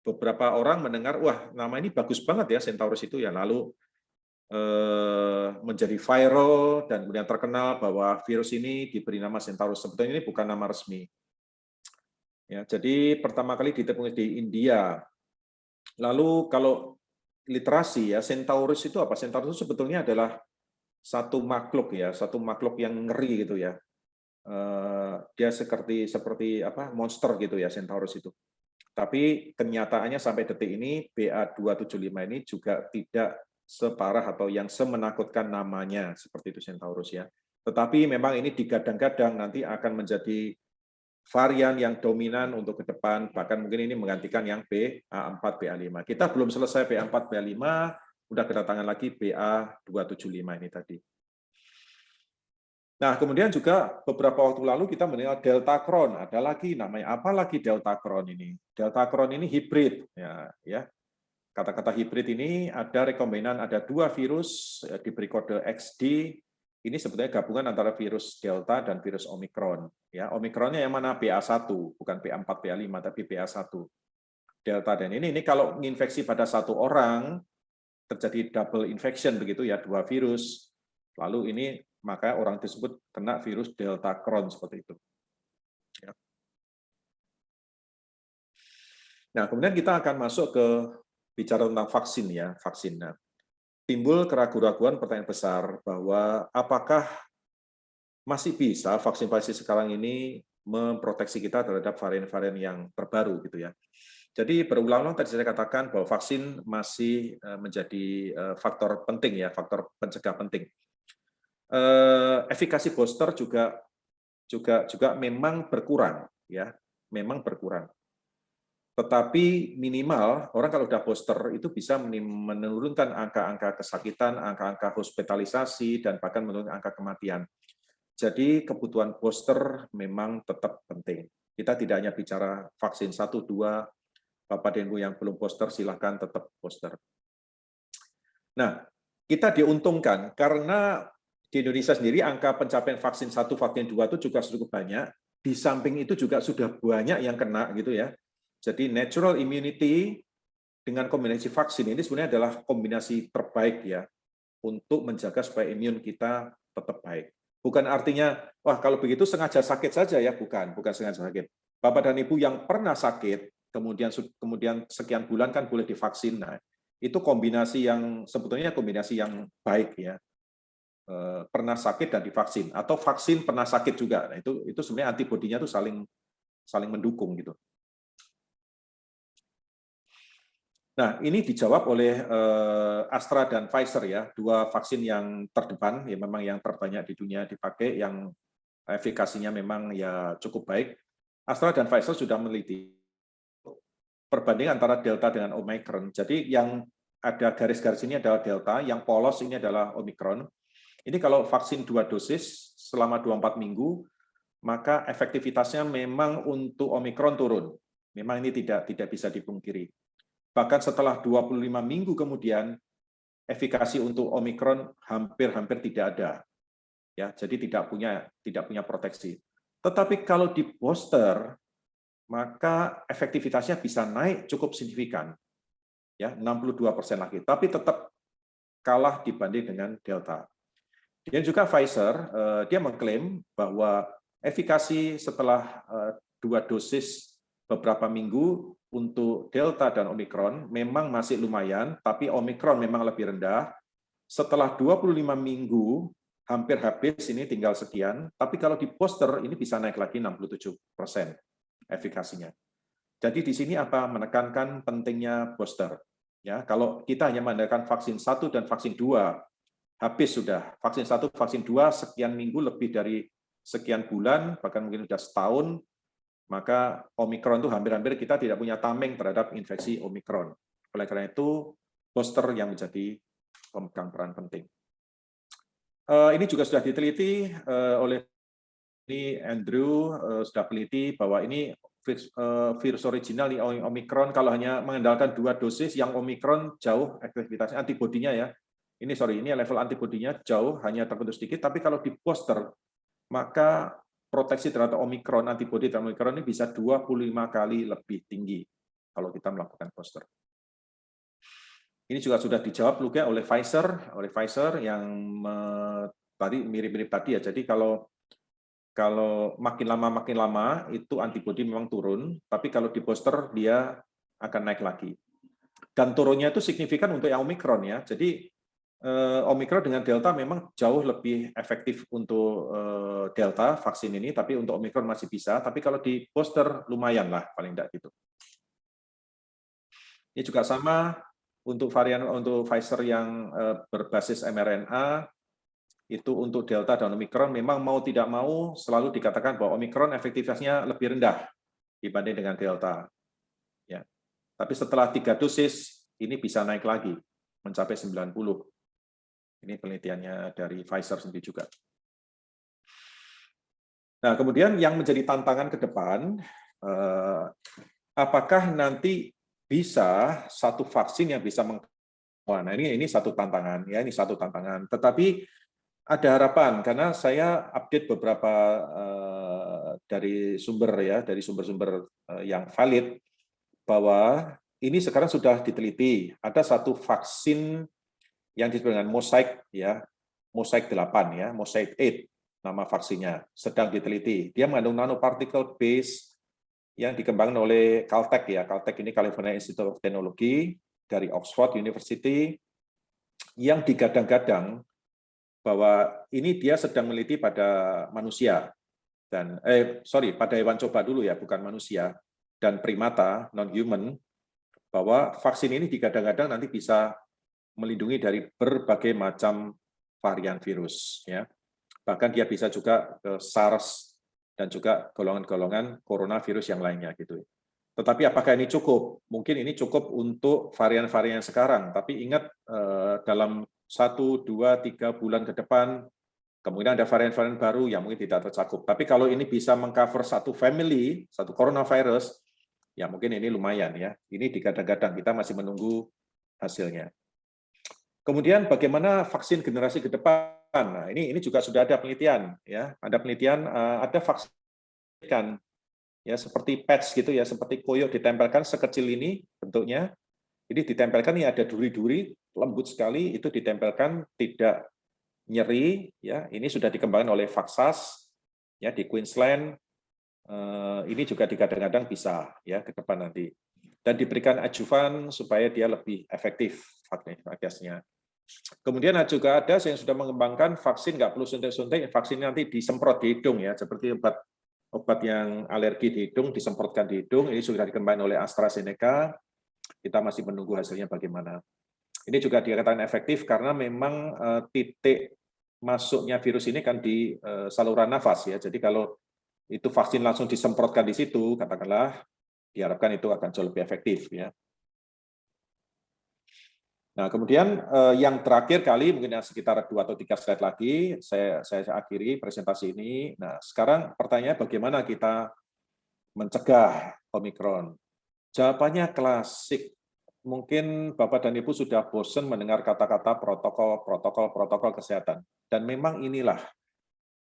Beberapa orang mendengar, wah nama ini bagus banget ya Centaurus itu ya, lalu menjadi viral dan kemudian terkenal bahwa virus ini diberi nama Centaurus. Sebetulnya ini bukan nama resmi. Ya, jadi pertama kali ditemukan di India. Lalu kalau literasi ya, Centaurus itu apa? Centaurus itu sebetulnya adalah satu makhluk ya, satu makhluk yang ngeri gitu ya. Dia seperti monster gitu ya Centaurus itu. Tapi kenyataannya sampai detik ini BA275 ini juga tidak separah atau yang semenakutkan namanya seperti itu Centaurus ya. Tetapi memang ini digadang-gadang nanti akan menjadi varian yang dominan untuk ke depan, bahkan mungkin ini menggantikan yang BA4, BA5. Kita belum selesai BA4, BA5, udah kedatangan lagi BA275 ini tadi. Nah, kemudian juga beberapa waktu lalu kita mendengar Delta Cron, ada lagi namanya apa lagi Delta Cron ini? Delta Cron ini hibrid ya. Kata-kata hibrid ini ada rekombinan, ada 2 virus diberi kode XD. Ini sebetulnya gabungan antara virus Delta dan virus Omikron. Ya, Omikronnya yang mana? BA1, bukan BA4, BA5, tapi BA1. Delta dan ini kalau menginfeksi pada 1 orang, terjadi double infection begitu ya, 2 virus. Lalu ini maka orang tersebut kena virus Delta Cron seperti itu. Ya. Nah, kemudian kita akan masuk ke bicara tentang vaksin ya, vaksin. Nah, timbul keraguan-keraguan pertanyaan besar bahwa apakah masih bisa vaksin sekarang ini memproteksi kita terhadap varian-varian yang terbaru gitu ya. Jadi berulang-ulang tadi saya katakan bahwa vaksin masih menjadi faktor penting ya, faktor pencegah penting. Efikasi booster juga memang berkurang ya, memang berkurang. Tetapi minimal orang kalau sudah booster itu bisa menurunkan angka-angka kesakitan, angka-angka hospitalisasi, dan bahkan menurunkan angka kematian. Jadi kebutuhan booster memang tetap penting. Kita tidak hanya bicara vaksin 1, 2, Bapak dan Ibu yang belum booster silakan tetap booster. Nah, kita diuntungkan karena di Indonesia sendiri angka pencapaian vaksin 1, vaksin 2 itu juga cukup banyak. Di samping itu juga sudah banyak yang kena gitu ya. Jadi natural immunity dengan kombinasi vaksin ini sebenarnya adalah kombinasi terbaik ya untuk menjaga supaya imun kita tetap baik. Bukan artinya, wah kalau begitu sengaja sakit saja ya, bukan sengaja sakit. Bapak dan Ibu yang pernah sakit, kemudian sekian bulan kan boleh divaksin. Nah, itu kombinasi yang sebetulnya kombinasi yang baik ya. Pernah sakit dan divaksin, atau vaksin pernah sakit juga. Nah, itu sebenarnya antibodinya tuh saling mendukung gitu. Nah, ini dijawab oleh Astra dan Pfizer ya, dua vaksin yang terdepan, ya memang yang terbanyak di dunia dipakai, yang efikasinya memang ya cukup baik. Astra dan Pfizer sudah meneliti perbandingan antara Delta dengan Omicron. Jadi yang ada garis-garis ini adalah Delta, yang polos ini adalah Omicron. Ini kalau vaksin 2 dosis selama 24 minggu, maka efektivitasnya memang untuk Omicron turun. Memang ini tidak bisa dipungkiri. Bahkan setelah 25 minggu kemudian, efikasi untuk Omicron hampir tidak ada. Ya, jadi tidak punya proteksi. Tetapi kalau di booster, maka efektivitasnya bisa naik cukup signifikan. Ya, 62% lagi, tapi tetap kalah dibanding dengan Delta. Dan juga Pfizer, dia mengklaim bahwa efikasi setelah 2 dosis beberapa minggu untuk Delta dan Omicron memang masih lumayan, tapi Omicron memang lebih rendah. Setelah 25 minggu, hampir habis, ini tinggal sekian, tapi kalau di booster ini bisa naik lagi 67% efikasinya. Jadi di sini apa? Menekankan pentingnya booster. Ya, kalau kita hanya mengandalkan vaksin 1 dan vaksin 2, habis sudah. Vaksin 1, vaksin 2, sekian minggu, lebih dari sekian bulan, bahkan mungkin sudah setahun, maka Omicron itu hampir-hampir kita tidak punya tameng terhadap infeksi Omicron. Oleh karena itu, booster yang menjadi pemegang peran penting. Ini juga sudah diteliti oleh Andrew, sudah teliti bahwa ini virus original di Omicron, kalau hanya mengandalkan 2 dosis, yang Omicron jauh efektivitasnya, antibodinya ya. Ini level antibodinya jauh, hanya terbentuk sedikit, tapi kalau di booster, maka proteksi terhadap Omicron, antibodi terhadap Omicron ini bisa 25 kali lebih tinggi kalau kita melakukan booster. Ini juga sudah dijawab juga oleh Pfizer yang tadi mirip-mirip tadi ya. Jadi kalau makin lama itu antibodi memang turun, tapi kalau di booster dia akan naik lagi. Dan turunnya itu signifikan untuk yang Omicron ya. Jadi Omicron dengan Delta memang jauh lebih efektif untuk Delta vaksin ini, tapi untuk Omicron masih bisa. Tapi kalau di booster lumayan lah, paling tidak gitu. Ini juga sama untuk varian untuk Pfizer yang berbasis mRNA, itu untuk Delta dan Omicron memang mau tidak mau selalu dikatakan bahwa Omicron efektivitasnya lebih rendah dibanding dengan Delta. Ya. Tapi setelah 3 dosis, ini bisa naik lagi, mencapai 90. Ini penelitiannya dari Pfizer sendiri juga. Nah, kemudian yang menjadi tantangan ke depan, apakah nanti bisa satu vaksin yang bisa nah ini satu tantangan ya, ini satu tantangan. Tetapi ada harapan karena saya update beberapa dari sumber-sumber yang valid bahwa ini sekarang sudah diteliti. Ada satu vaksin yang disebut dengan Mosaic ya, Mosaic 8 ya, Mosaic 8 nama vaksinnya, sedang diteliti. Dia mengandung nanoparticle base yang dikembangkan oleh Caltech ya. Caltech ini California Institute of Technology dari Oxford University, yang digadang-gadang bahwa ini dia sedang meneliti pada manusia dan pada hewan coba dulu ya, bukan manusia, dan primata non-human, bahwa vaksin ini digadang-gadang nanti bisa melindungi dari berbagai macam varian virus ya. Bahkan dia bisa juga ke SARS dan juga golongan-golongan coronavirus yang lainnya gitu. Tetapi apakah ini cukup? Mungkin ini cukup untuk varian-varian sekarang, tapi ingat dalam 1, 2, 3 bulan ke depan Kemudian ada varian-varian baru yang mungkin tidak tercakup. Tapi kalau ini bisa mengcover satu family, satu coronavirus, ya mungkin ini lumayan ya. Ini digadang-gadang, kita masih menunggu hasilnya. Kemudian bagaimana vaksin generasi ke depan? Nah, ini juga sudah ada penelitian ya. Ada penelitian, ada vaksin ya seperti patch gitu ya, seperti koyo ditempelkan sekecil ini bentuknya. Jadi ditempelkan ini ada duri-duri lembut sekali, itu ditempelkan tidak nyeri ya. Ini sudah dikembangkan oleh Vaxas ya di Queensland. Ini juga digadang-gadang bisa ya ke depan nanti. Dan diberikan adjuvan supaya dia lebih efektif vaksinnya. Kemudian juga ada yang sudah mengembangkan vaksin nggak perlu suntik-suntik, vaksin nanti disemprot di hidung ya, seperti obat yang alergi di hidung disemprotkan di hidung. Ini sudah dikembangkan oleh AstraZeneca. Kita masih menunggu hasilnya bagaimana. Ini juga dikatakan efektif karena memang titik masuknya virus ini kan di saluran nafas ya. Jadi kalau itu vaksin langsung disemprotkan di situ, katakanlah diharapkan itu akan jauh lebih efektif ya. Nah, kemudian yang terakhir kali mungkin sekitar 2 atau 3 slide lagi saya akhiri presentasi ini. Nah, sekarang pertanyaannya bagaimana kita mencegah Omikron? Jawabannya klasik. Mungkin Bapak dan Ibu sudah bosan mendengar kata-kata protokol kesehatan. Dan memang inilah,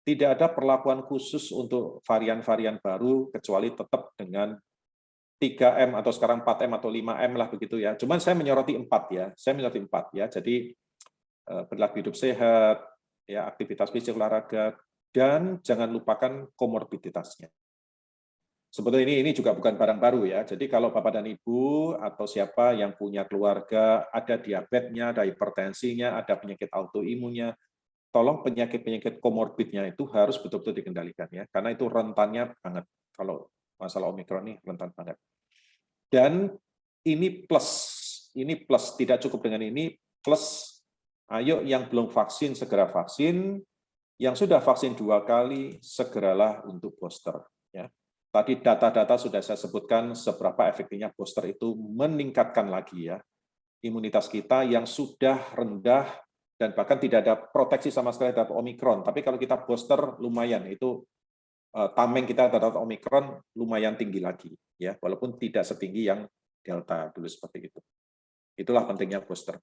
tidak ada perlakuan khusus untuk varian-varian baru kecuali tetap dengan 3M atau sekarang 4M atau 5M lah begitu ya. Cuman saya menyoroti 4 ya. Saya menyoroti 4 ya. Jadi perilaku hidup sehat, ya aktivitas fisik olahraga, dan jangan lupakan komorbiditasnya. Sebetulnya ini juga bukan barang baru ya. Jadi kalau Bapak dan Ibu atau siapa yang punya keluarga ada diabetesnya, ada hipertensinya, ada penyakit autoimunnya, tolong penyakit-penyakit komorbidnya itu harus betul-betul dikendalikan ya. Karena itu rentannya banget. Kalau masalah Omikron ini rentan banget. Dan ini plus, tidak cukup dengan ini, plus ayo yang belum vaksin segera vaksin, yang sudah vaksin 2 kali segeralah untuk booster. Ya. Tadi data-data sudah saya sebutkan seberapa efektifnya booster itu meningkatkan lagi ya imunitas kita yang sudah rendah dan bahkan tidak ada proteksi sama sekali terhadap Omikron. Tapi kalau kita booster lumayan itu tameng kita terhadap Omikron lumayan tinggi lagi ya, walaupun tidak setinggi yang Delta dulu seperti itu. Itulah pentingnya booster.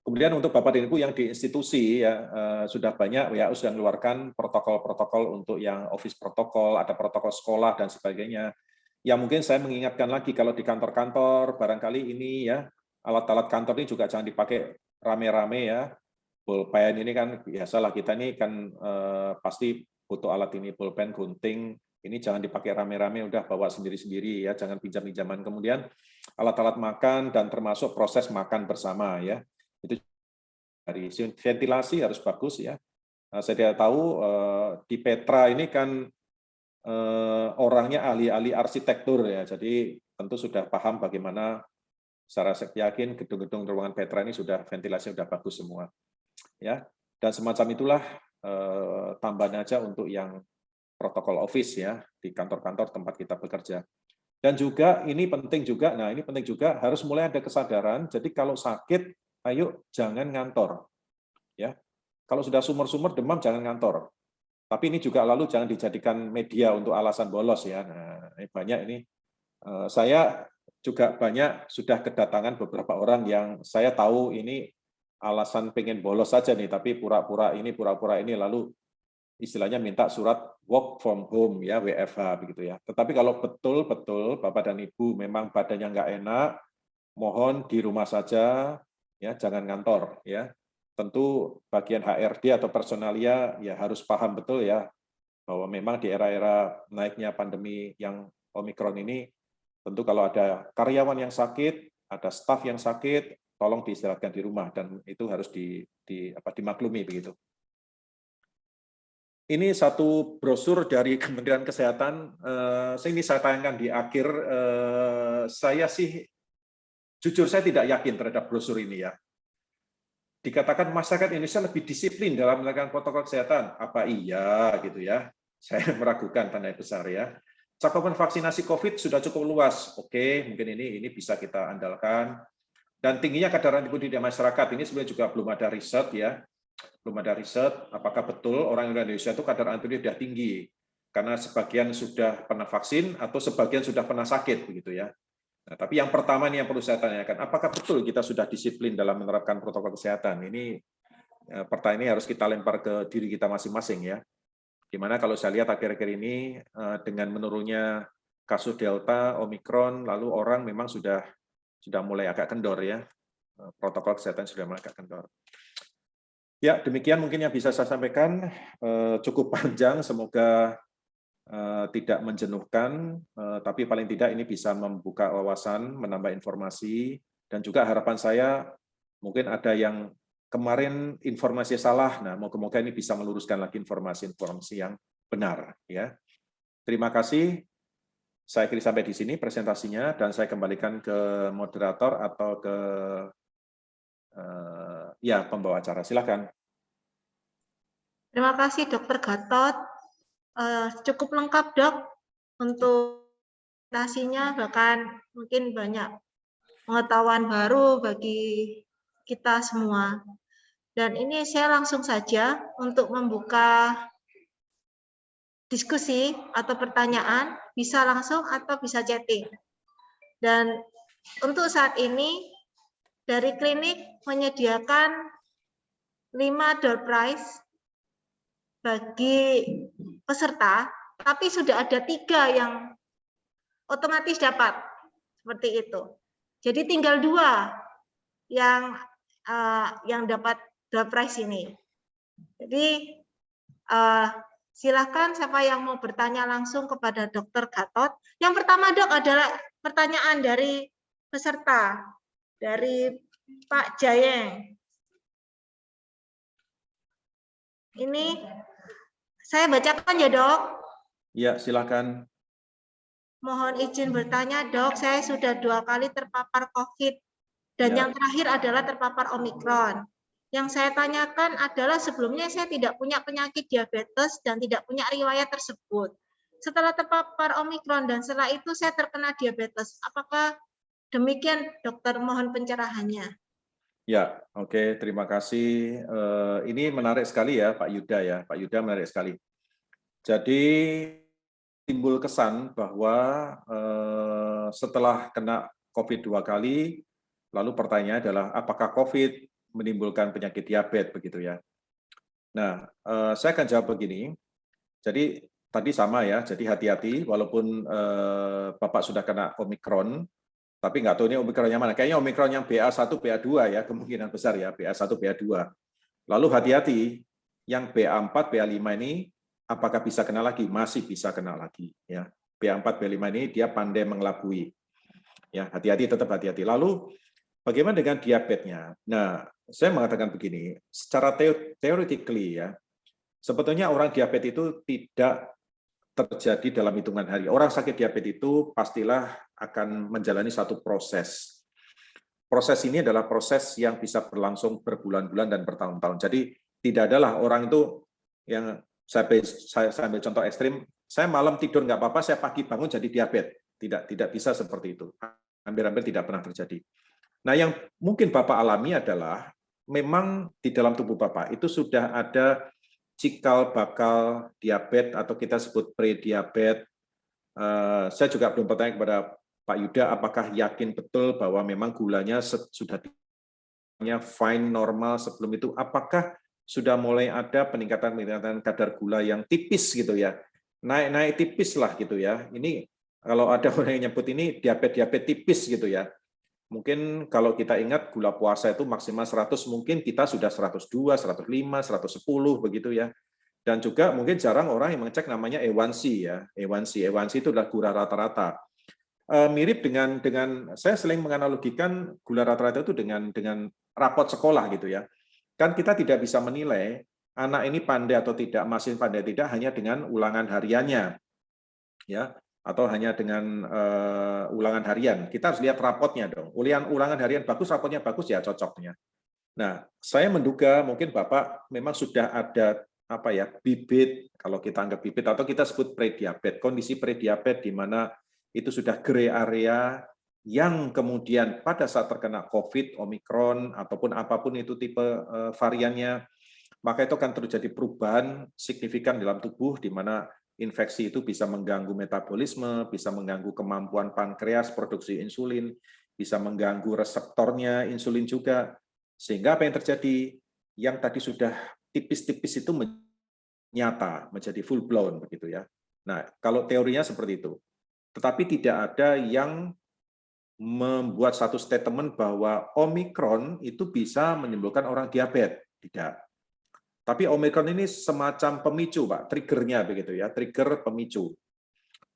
Kemudian untuk Bapak dan Ibu yang di institusi ya sudah banyak ya sudah mengeluarkan protokol-protokol untuk yang office protokol, ada protokol sekolah dan sebagainya. Ya mungkin saya mengingatkan lagi kalau di kantor-kantor barangkali ini ya alat-alat kantor ini juga jangan dipakai rame-rame ya. Pulpen ini kan biasalah kita ini kan pasti butuh alat ini, pulpen, gunting, ini jangan dipakai rame-rame, udah bawa sendiri-sendiri ya, jangan pinjam-pinjaman. Kemudian alat-alat makan dan termasuk proses makan bersama ya, itu dari ventilasi harus bagus ya. Saya tidak tahu di Petra ini kan orangnya ahli-ahli arsitektur ya, jadi tentu sudah paham bagaimana secara saya yakin gedung-gedung ruangan Petra ini sudah ventilasi sudah bagus semua ya, dan semacam itulah tambahan aja untuk yang protokol office ya di kantor-kantor tempat kita bekerja. Dan juga ini penting juga, nah ini penting juga harus mulai ada kesadaran. Jadi kalau sakit, ayo jangan ngantor, ya. Kalau sudah sumur-sumur demam jangan ngantor. Tapi ini juga lalu jangan dijadikan media untuk alasan bolos ya. Nah ini banyak ini. Saya juga banyak sudah kedatangan beberapa orang yang saya tahu ini alasan pengen bolos saja nih, tapi pura-pura ini lalu istilahnya minta surat work from home ya, WFH begitu ya. Tetapi kalau betul-betul Bapak dan Ibu memang badannya nggak enak, mohon di rumah saja ya, jangan ngantor ya. Tentu bagian HRD atau personalia ya harus paham betul ya bahwa memang di era-era naiknya pandemi yang Omikron ini tentu kalau ada karyawan yang sakit, ada staf yang sakit, tolong diistirahatkan di rumah dan itu harus dimaklumi begitu. Ini satu brosur dari Kementerian Kesehatan. Ini saya tayangkan di akhir. Saya sih jujur saya tidak yakin terhadap brosur ini ya. Dikatakan masyarakat Indonesia lebih disiplin dalam melakukan protokol kesehatan. Apa iya gitu ya? Saya meragukan tanda besar ya. Cakupan vaksinasi COVID sudah cukup luas. Oke, mungkin ini bisa kita andalkan. Dan tingginya kesadaran imunitas masyarakat ini sebenarnya juga belum ada riset ya. Belum ada riset apakah betul orang Indonesia itu kadar antibodi sudah tinggi karena sebagian sudah pernah vaksin atau sebagian sudah pernah sakit begitu ya. Nah, tapi yang pertama ini yang perlu saya tanyakan, apakah betul kita sudah disiplin dalam menerapkan protokol kesehatan? Ini pertanyaan ini harus kita lempar ke diri kita masing-masing ya. Gimana kalau saya lihat akhir-akhir ini dengan menurunnya kasus Delta, Omikron, lalu orang memang sudah mulai agak kendor ya. Protokol kesehatan sudah mulai agak kendor. Ya, demikian mungkin yang bisa saya sampaikan. Cukup panjang, semoga tidak menjenuhkan, tapi paling tidak ini bisa membuka wawasan, menambah informasi, dan juga harapan saya mungkin ada yang kemarin informasi salah, nah moga-moga ini bisa meluruskan lagi informasi-informasi yang benar. Ya, terima kasih. Saya kira sampai di sini presentasinya, dan saya kembalikan ke moderator atau ke ya pembawa acara. Silakan. Terima kasih Dr. Gatot. Cukup lengkap Dok untuk presentasinya, bahkan mungkin banyak pengetahuan baru bagi kita semua. Dan ini saya langsung saja untuk membuka diskusi atau pertanyaan, bisa langsung atau bisa chatting. Dan untuk saat ini dari klinik menyediakan 5 door prize bagi peserta, tapi sudah ada 3 yang otomatis dapat, seperti itu. Jadi tinggal 2 yang dapat door prize ini. Jadi silakan siapa yang mau bertanya langsung kepada Dr. Gatot. Yang pertama Dok adalah pertanyaan dari peserta, dari Pak Jayeng. Ini saya bacakan ya Dok. Ya, silakan. Mohon izin bertanya Dok, saya sudah 2 kali terpapar COVID dan yang terakhir adalah terpapar Omikron. Yang saya tanyakan adalah sebelumnya saya tidak punya penyakit diabetes dan tidak punya riwayat tersebut. Setelah terpapar Omikron dan setelah itu saya terkena diabetes. Apakah demikian Dokter? Mohon pencerahannya. Ya, oke, terima kasih. Ini menarik sekali ya Pak Yuda ya. Pak Yuda menarik sekali. Jadi timbul kesan bahwa setelah kena COVID 2 kali, lalu pertanyaannya adalah apakah COVID menimbulkan penyakit diabetes begitu ya. Nah, saya akan jawab begini. Jadi tadi sama ya, jadi hati-hati walaupun Bapak sudah kena Omikron, tapi nggak tahu ini Omikron yang mana. Kayaknya Omikron yang BA1, BA2 ya, kemungkinan besar ya, BA1, BA2. Lalu hati-hati, yang BA4, BA5 ini apakah bisa kena lagi? Masih bisa kena lagi. Ya. BA4, BA5 ini dia pandai mengelabui. Ya, hati-hati, tetap hati-hati. Lalu bagaimana dengan diabetesnya? Nah, saya mengatakan begini, secara theoretically ya, sebetulnya orang diabetes itu tidak terjadi dalam hitungan hari. Orang sakit diabetes itu pastilah akan menjalani satu proses. Proses ini adalah proses yang bisa berlangsung berbulan-bulan dan bertahun-tahun. Jadi tidak adalah orang itu yang saya ambil contoh ekstrim, saya malam tidur nggak apa-apa, saya pagi bangun jadi diabetes. Tidak bisa seperti itu. Hampir-hampir tidak pernah terjadi. Nah, yang mungkin Bapak alami adalah memang di dalam tubuh Bapak itu sudah ada cikal bakal diabetes atau kita sebut pre-diabetes. Saya juga belum bertanya kepada Pak Yuda apakah yakin betul bahwa memang gulanya sudah fine normal sebelum itu, apakah sudah mulai ada peningkatan kadar gula yang tipis gitu ya, naik tipis lah gitu ya. Ini kalau ada orang yang nyebut ini diabetes tipis gitu ya. Mungkin kalau kita ingat gula puasa itu maksimal 100, mungkin kita sudah 102, 105, 110 begitu ya. Dan juga mungkin jarang orang yang mengecek namanya A1C ya. A1C itu adalah gula rata-rata. Mirip dengan saya sering menganalogikan gula rata-rata itu dengan rapot sekolah gitu ya. Kan kita tidak bisa menilai anak ini pandai atau tidak, masih pandai tidak hanya dengan ulangan hariannya. Ya. Atau hanya dengan ulangan harian. Kita harus lihat rapotnya dong. Ulangan harian bagus, rapotnya bagus ya cocoknya. Nah, saya menduga mungkin Bapak memang sudah ada apa ya, bibit, kalau kita anggap bibit atau kita sebut prediabetes, kondisi prediabetes di mana itu sudah gray area yang kemudian pada saat terkena COVID, Omikron ataupun apapun itu tipe variannya, maka itu akan terjadi perubahan signifikan dalam tubuh, di mana infeksi itu bisa mengganggu metabolisme, bisa mengganggu kemampuan pankreas produksi insulin, bisa mengganggu reseptornya insulin juga, sehingga apa yang terjadi? Yang tadi sudah tipis-tipis itu nyata, menjadi full blown begitu ya. Nah, kalau teorinya seperti itu. Tetapi tidak ada yang membuat satu statement bahwa Omikron itu bisa menimbulkan orang diabetes, tidak. Tapi Omikron ini semacam pemicu, Pak, triggernya begitu ya, trigger pemicu.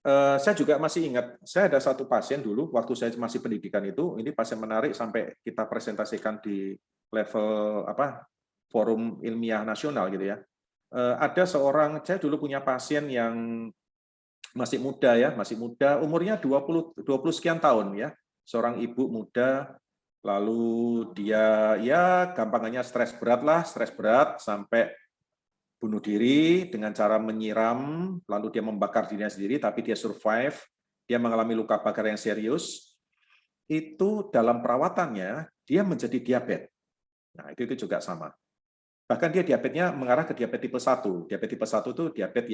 Saya juga masih ingat, saya ada satu pasien dulu waktu saya masih pendidikan itu, ini pasien menarik sampai kita presentasikan di level forum ilmiah nasional gitu ya. Ada seorang, saya dulu punya pasien yang masih muda ya, umurnya 20 sekian tahun ya, seorang ibu muda, lalu dia ya gampangannya stres berat sampai bunuh diri dengan cara menyiram, lalu dia membakar dirinya sendiri, tapi dia survive, dia mengalami luka bakar yang serius, itu dalam perawatannya dia menjadi diabetes. Nah, itu juga sama. Bahkan dia diabetesnya mengarah ke diabetes tipe 1. Diabetes tipe 1 itu diabetes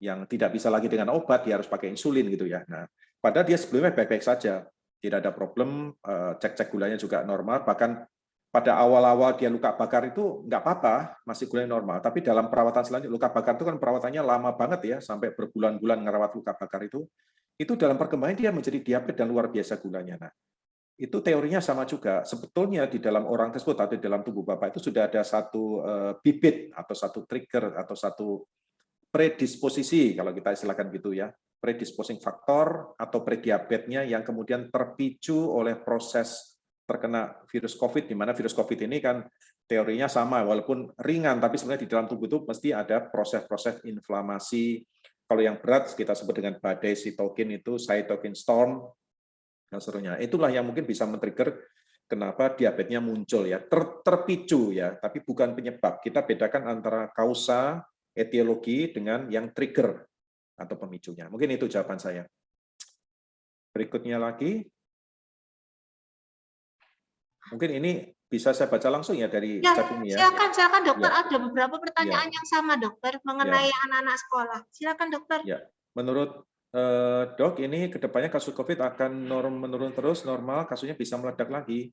yang tidak bisa lagi dengan obat, dia harus pakai insulin gitu ya. Nah, padahal dia sebelumnya baik-baik saja, tidak ada problem, cek-cek gulanya juga normal, bahkan pada awal-awal dia luka bakar itu nggak apa-apa, masih gulanya normal. Tapi dalam perawatan selanjutnya, luka bakar itu kan perawatannya lama banget ya, sampai berbulan-bulan ngerawat luka bakar itu dalam perkembangan dia menjadi diabetes dan luar biasa gulanya. Nah, itu teorinya sama juga. Sebetulnya di dalam orang tersebut atau di dalam tubuh Bapak itu sudah ada satu bibit atau satu trigger atau satu predisposisi, kalau kita istilahkan gitu ya, predisposing faktor atau prediabetesnya yang kemudian terpicu oleh proses terkena virus COVID, di mana virus COVID ini kan teorinya sama, walaupun ringan, tapi sebenarnya di dalam tubuh itu mesti ada proses-proses inflamasi. Kalau yang berat kita sebut dengan badai sitokin itu, cytokine storm, dan seterusnya. Itulah yang mungkin bisa men-trigger kenapa diabetesnya muncul ya, terpicu ya, tapi bukan penyebab. Kita bedakan antara kausa, etiologi dengan yang trigger atau pemicunya. Mungkin itu jawaban saya. Berikutnya lagi. Mungkin ini bisa saya baca langsung ya dari chat ini ya. Silakan dokter. Ya. Ada beberapa pertanyaan yang sama dokter mengenai anak-anak sekolah. Silakan dokter. Ya, menurut Dok, ini kedepannya kasus COVID akan menurun terus, normal, kasusnya bisa meledak lagi.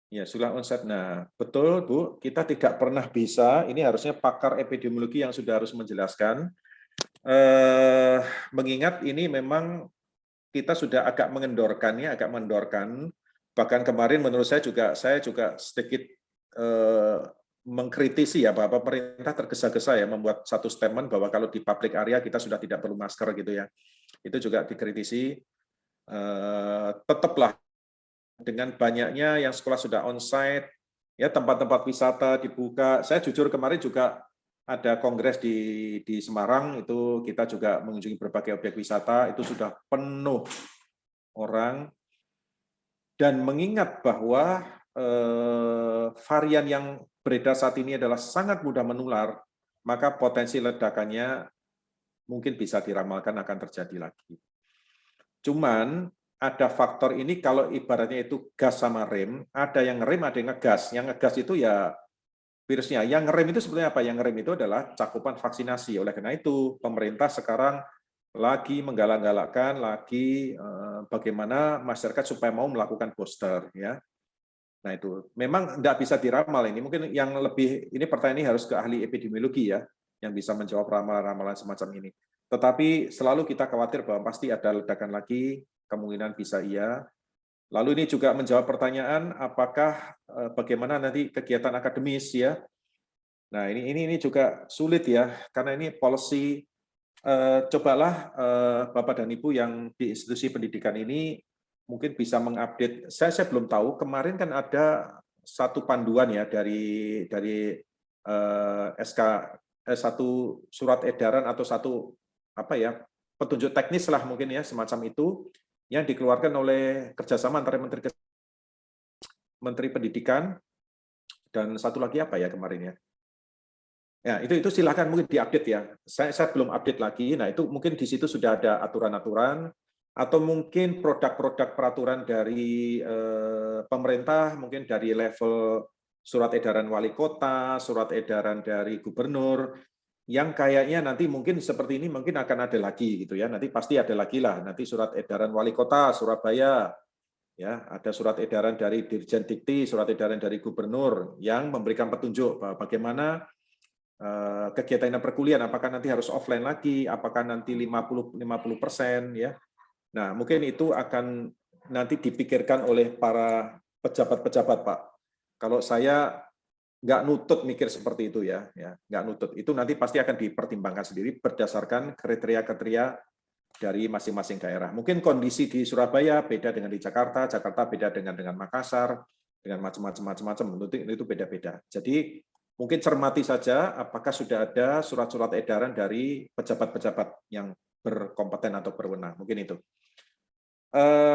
Ya, sudah onset. Nah, betul Bu, kita tidak pernah bisa, ini harusnya pakar epidemiologi yang sudah harus menjelaskan. Mengingat ini memang kita sudah agak mengendorkan. Bahkan kemarin menurut saya juga sedikit mengkritisi ya, bahwa pemerintah tergesa-gesa ya membuat satu statement bahwa kalau di public area kita sudah tidak perlu masker gitu ya. Itu juga dikritisi. Tetaplah dengan banyaknya yang sekolah sudah onsite, ya tempat-tempat wisata dibuka. Saya jujur kemarin juga ada kongres di Semarang, itu kita juga mengunjungi berbagai objek wisata, itu sudah penuh orang. Dan mengingat bahwa varian yang beredar saat ini adalah sangat mudah menular, maka potensi ledakannya mungkin bisa diramalkan akan terjadi lagi. Cuman ada faktor ini, kalau ibaratnya itu gas sama rem, ada yang ngerem, ada yang ngegas. Yang ngegas itu ya virusnya. Yang ngerem itu sebenarnya apa? Yang ngerem itu adalah cakupan vaksinasi. Oleh karena itu, pemerintah sekarang lagi menggalak-galakkan lagi bagaimana masyarakat supaya mau melakukan booster ya. Nah itu memang tidak bisa diramal ini. Mungkin yang lebih ini pertanyaan ini harus ke ahli epidemiologi ya, yang bisa menjawab ramalan-ramalan semacam ini. Tetapi selalu kita khawatir bahwa pasti ada ledakan lagi, kemungkinan bisa iya. Lalu ini juga menjawab pertanyaan apakah bagaimana nanti kegiatan akademis ya. Nah ini juga sulit ya, karena ini policy. Cobalah Bapak dan Ibu yang di institusi pendidikan ini mungkin bisa mengupdate. Saya belum tahu, kemarin kan ada satu panduan ya dari satu surat edaran atau satu petunjuk teknis lah mungkin ya semacam itu yang dikeluarkan oleh kerjasama antara Menteri Pendidikan dan satu lagi apa ya kemarin ya. Ya, itu silakan mungkin diupdate ya. Saya belum update lagi. Nah, itu mungkin di situ sudah ada aturan-aturan atau mungkin produk-produk peraturan dari pemerintah, mungkin dari level surat edaran wali kota, surat edaran dari gubernur, yang kayaknya nanti mungkin seperti ini mungkin akan ada lagi gitu ya. Nanti pasti ada lagi lah. Nanti surat edaran wali kota Surabaya, ya ada surat edaran dari Dirjen Dikti, surat edaran dari gubernur yang memberikan petunjuk bahwa bagaimana kegiatan perkuliahan, apakah nanti harus offline lagi, apakah nanti 50% ya. Nah, mungkin itu akan nanti dipikirkan oleh para pejabat-pejabat, Pak. Kalau saya nggak nutut mikir seperti itu ya, nggak nutut. Itu nanti pasti akan dipertimbangkan sendiri berdasarkan kriteria-kriteria dari masing-masing daerah. Mungkin kondisi di Surabaya beda dengan di Jakarta, Jakarta beda dengan Makassar, dengan macam-macam, itu beda-beda. Jadi mungkin cermati saja apakah sudah ada surat-surat edaran dari pejabat-pejabat yang berkompeten atau berwenang. Mungkin itu.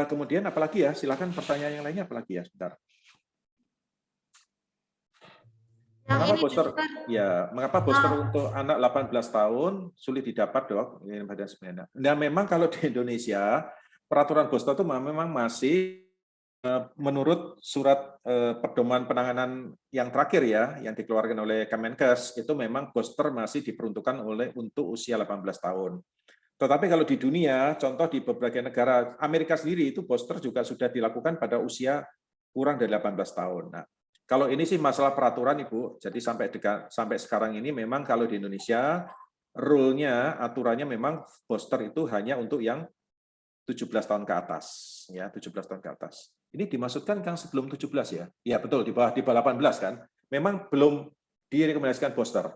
Kemudian apalagi ya? Silakan pertanyaan yang lainnya apalagi ya? Sebentar. Mengapa booster? Ya, mengapa booster untuk anak 18 tahun sulit didapat, Dok? Nah, memang kalau di Indonesia peraturan booster itu memang masih menurut surat pedoman penanganan yang terakhir ya, yang dikeluarkan oleh Kemenkes, itu memang booster masih diperuntukkan untuk usia 18 tahun. Tetapi kalau di dunia, contoh di beberapa negara, Amerika sendiri itu booster juga sudah dilakukan pada usia kurang dari 18 tahun. Nah, kalau ini sih masalah peraturan, Ibu. Jadi sampai sekarang ini memang kalau di Indonesia rule-nya, aturannya memang booster itu hanya untuk yang 17 tahun ke atas, ya 17 tahun ke atas. Ini dimaksudkan Kang sebelum 17 ya? Iya betul, di bawah 18 kan. Memang belum direkomendasikan booster.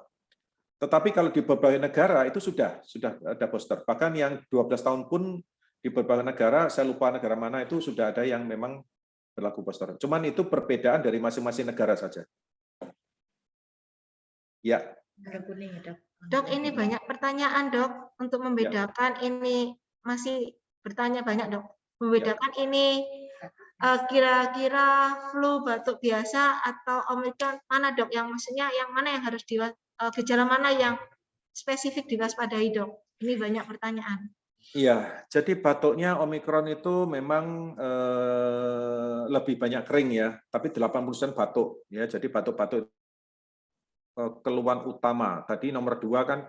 Tetapi kalau di beberapa negara itu sudah ada booster. Bahkan yang 12 tahun pun di beberapa negara, saya lupa negara mana itu sudah ada yang memang berlaku booster. Cuman itu perbedaan dari masing-masing negara saja. Ya. Dok, ini banyak pertanyaan, Dok, untuk membedakan ini masih bertanya banyak, Dok. Membedakan ini kira-kira flu batuk biasa atau Omikron mana, Dok? Yang maksudnya yang mana yang harus gejala mana yang spesifik diwaspadai, Dok? Ini banyak pertanyaan. Iya, jadi batuknya Omikron itu memang lebih banyak kering ya, tapi 80% batuk ya. Jadi batuk-batuk keluhan utama. Tadi nomor 2 kan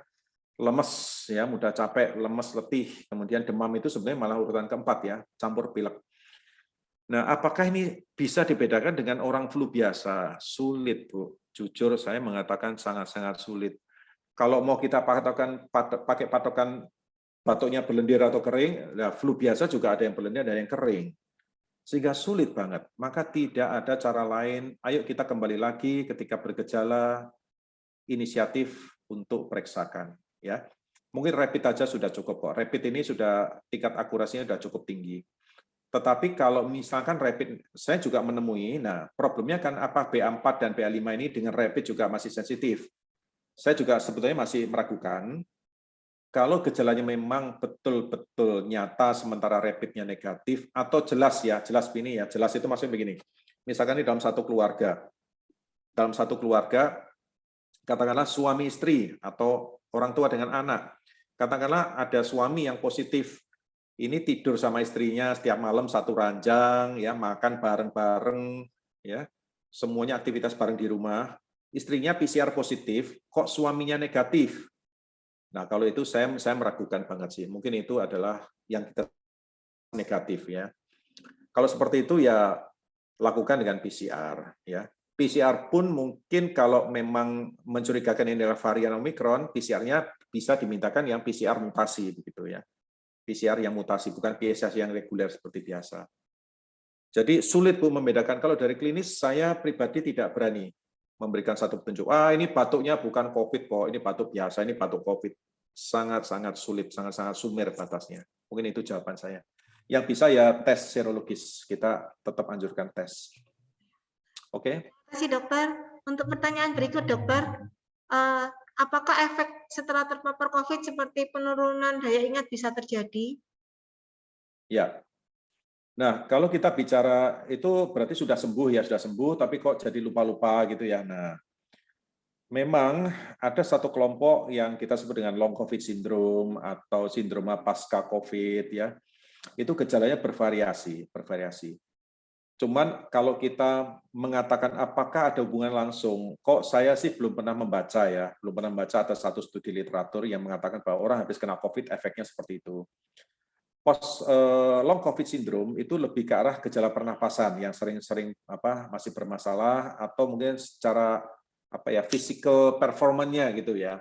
lemes ya, mudah capek, lemes, letih. Kemudian demam itu sebenarnya malah urutan keempat ya, campur pilek. Nah, apakah ini bisa dibedakan dengan orang flu biasa? Sulit, Bu. Jujur saya mengatakan sangat-sangat sulit. Kalau mau kita pakai patokan batuknya berlendir atau kering, nah flu biasa juga ada yang berlendir, ada yang kering. Sehingga sulit banget. Maka tidak ada cara lain. Ayo kita kembali lagi ketika bergejala, inisiatif untuk periksakan. Ya, mungkin rapid aja sudah cukup kok. Rapid ini sudah tingkat akurasinya sudah cukup tinggi. Tetapi kalau misalkan rapid, saya juga menemui, nah problemnya kan apa BA4 dan BA5 ini dengan rapid juga masih sensitif. Saya juga sebetulnya masih meragukan. Kalau gejalanya memang betul-betul nyata sementara rapidnya negatif atau jelas ya, jelas ini ya, jelas itu maksudnya begini. Misalkan di dalam satu keluarga katakanlah suami istri atau orang tua dengan anak. Katakanlah ada suami yang positif, ini tidur sama istrinya setiap malam satu ranjang ya, makan bareng-bareng ya, semuanya aktivitas bareng di rumah. Istrinya PCR positif, kok suaminya negatif? Nah, kalau itu saya meragukan banget sih. Mungkin itu adalah yang kita negatif ya. Kalau seperti itu ya lakukan dengan PCR ya. PCR pun mungkin kalau memang mencurigakan ini adalah varian Omikron, PCR-nya bisa dimintakan yang PCR mutasi begitu ya. PCR yang mutasi bukan PCR yang reguler seperti biasa. Jadi sulit Bu membedakan. Kalau dari klinis saya pribadi tidak berani memberikan satu petunjuk. Ini batuknya bukan COVID kok, ini batuk biasa, ini batuk COVID. Sangat-sangat sulit, sangat-sangat sumir batasnya. Mungkin itu jawaban saya. Yang bisa ya tes serologis, kita tetap anjurkan tes. Oke. Terima kasih, Dokter. Untuk pertanyaan berikut, Dokter, apakah efek setelah terpapar COVID seperti penurunan daya ingat bisa terjadi? Ya. Nah, kalau kita bicara itu berarti sudah sembuh ya, sudah sembuh, tapi kok jadi lupa-lupa gitu ya. Nah, memang ada satu kelompok yang kita sebut dengan long COVID syndrome atau sindroma pasca COVID ya. Itu gejalanya bervariasi. Cuman kalau kita mengatakan apakah ada hubungan langsung, kok saya sih belum pernah membaca ya, belum pernah membaca atas satu studi literatur yang mengatakan bahwa orang habis kena COVID efeknya seperti itu. Long COVID syndrome itu lebih ke arah gejala pernapasan yang sering-sering masih bermasalah, atau mungkin secara physical performance-nya gitu ya.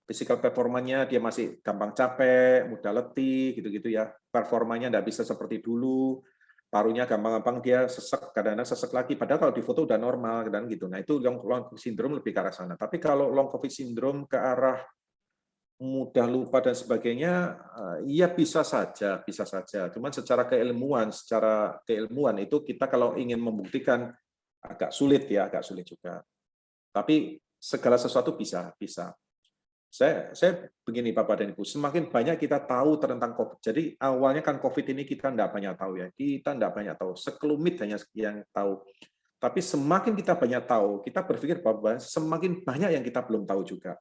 Physical performance-nya dia masih gampang capek, mudah letih gitu-gitu ya. Performanya nggak bisa seperti dulu. Parunya gampang-gampang dia sesek, kadang-kadang sesek lagi. Padahal kalau di foto udah normal dan gitu. Nah, itu long COVID syndrome lebih ke arah sana. Tapi kalau long COVID syndrome ke arah mudah lupa dan sebagainya, ya bisa saja, bisa saja. Cuman secara keilmuan itu kita kalau ingin membuktikan agak sulit ya, agak sulit juga. Tapi segala sesuatu bisa. Saya begini Bapak dan Ibu, semakin banyak kita tahu tentang COVID. Jadi awalnya kan COVID ini kita enggak banyak tahu ya, kita enggak banyak tahu, sekelumit hanya yang tahu. Tapi semakin kita banyak tahu, kita berpikir bahwa semakin banyak yang kita belum tahu juga.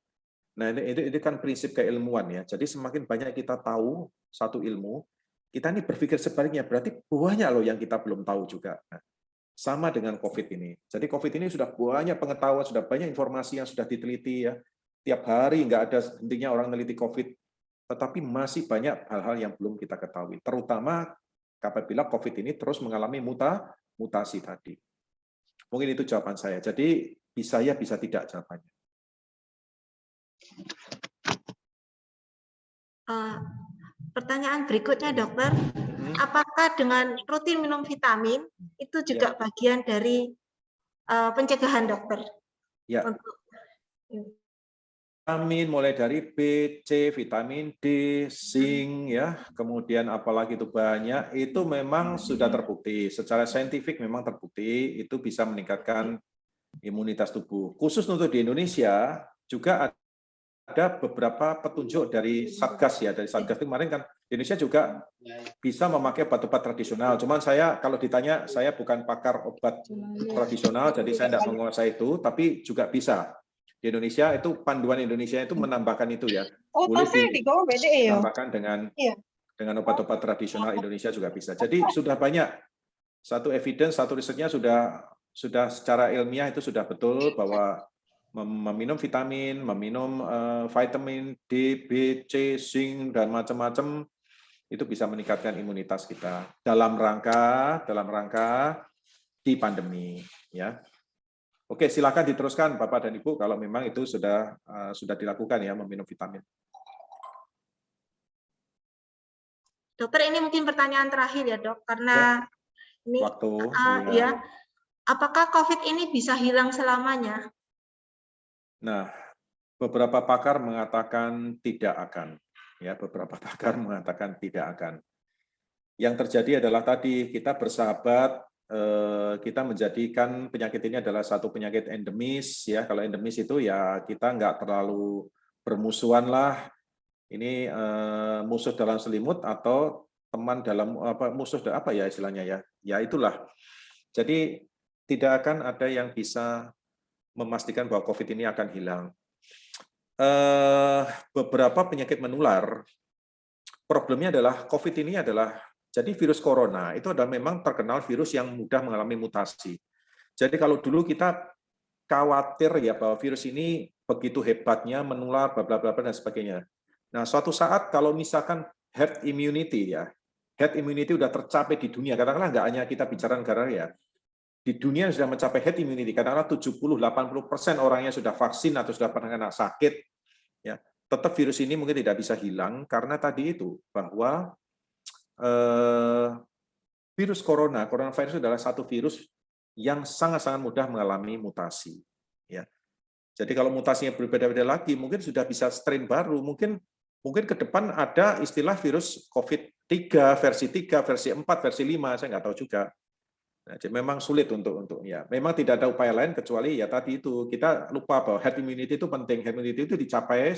Nah, ini kan prinsip keilmuan ya. Jadi semakin banyak kita tahu satu ilmu, kita ini berpikir sebaliknya, berarti banyak loh yang kita belum tahu juga. Nah, sama dengan COVID ini. Jadi COVID ini sudah banyak pengetahuan, sudah banyak informasi yang sudah diteliti ya. Tiap hari nggak ada hentinya orang meneliti COVID, tetapi masih banyak hal-hal yang belum kita ketahui. Terutama apabila COVID ini terus mengalami mutasi tadi. Mungkin itu jawaban saya. Jadi bisa ya, bisa tidak jawabannya. Pertanyaan berikutnya, Dokter. Apakah dengan rutin minum vitamin itu juga bagian dari pencegahan, Dokter? Ya. Vitamin mulai dari B, C, vitamin D, zinc ya, kemudian apalagi itu banyak, itu memang sudah terbukti. Secara saintifik memang terbukti itu bisa meningkatkan imunitas tubuh. Khusus untuk di Indonesia juga ada beberapa petunjuk dari Satgas ya, dari Satgas itu kemarin kan Indonesia juga bisa memakai obat-obat tradisional. Cuman saya kalau ditanya, saya bukan pakar obat tradisional, jadi saya tidak menguasai itu, tapi juga bisa. Di Indonesia itu panduan Indonesia itu menambahkan itu ya. Boleh ditambahkan dengan obat-obat tradisional Indonesia juga bisa. Jadi sudah banyak satu evidence, satu risetnya sudah secara ilmiah itu sudah betul bahwa meminum vitamin, meminum vitamin D, B, C, zinc dan macam-macam itu bisa meningkatkan imunitas kita dalam rangka di pandemi ya. Oke, silakan diteruskan Bapak dan Ibu kalau memang itu sudah dilakukan ya, meminum vitamin. Dokter, ini mungkin pertanyaan terakhir ya, Dok, karena ini waktu ya. Apakah COVID ini bisa hilang selamanya? Nah, beberapa pakar mengatakan tidak akan. Ya, beberapa pakar mengatakan tidak akan. Yang terjadi adalah tadi kita bersahabat, kita menjadikan penyakit ini adalah satu penyakit endemis. Ya, kalau endemis itu ya kita nggak terlalu bermusuhan lah. Ini musuh dalam selimut atau teman dalam musuh apa ya istilahnya ya? Ya itulah. Jadi tidak akan ada yang bisa memastikan bahwa COVID ini akan hilang. Beberapa penyakit menular, problemnya adalah COVID ini adalah, jadi virus corona itu adalah memang terkenal virus yang mudah mengalami mutasi. Jadi kalau dulu kita khawatir ya bahwa virus ini begitu hebatnya menular, bla bla bla dan sebagainya. Nah, suatu saat kalau misalkan herd immunity ya, herd immunity udah tercapai di dunia, katakanlah nggak hanya kita bicara negara ya, di dunia sudah mencapai herd immunity, katakanlah 70-80% orangnya sudah vaksin atau sudah pernah kena sakit, ya, tetap virus ini mungkin tidak bisa hilang karena tadi itu bahwa virus coronavirus adalah satu virus yang sangat-sangat mudah mengalami mutasi. Ya, jadi kalau mutasinya berbeda-beda lagi, mungkin sudah bisa strain baru, mungkin ke depan ada istilah virus COVID-3, versi 3, versi 4, versi 5, saya nggak tahu juga. Nah, jadi memang sulit untuk ya. Memang tidak ada upaya lain kecuali ya tadi itu kita lupa bahwa herd immunity itu penting. Herd immunity itu dicapai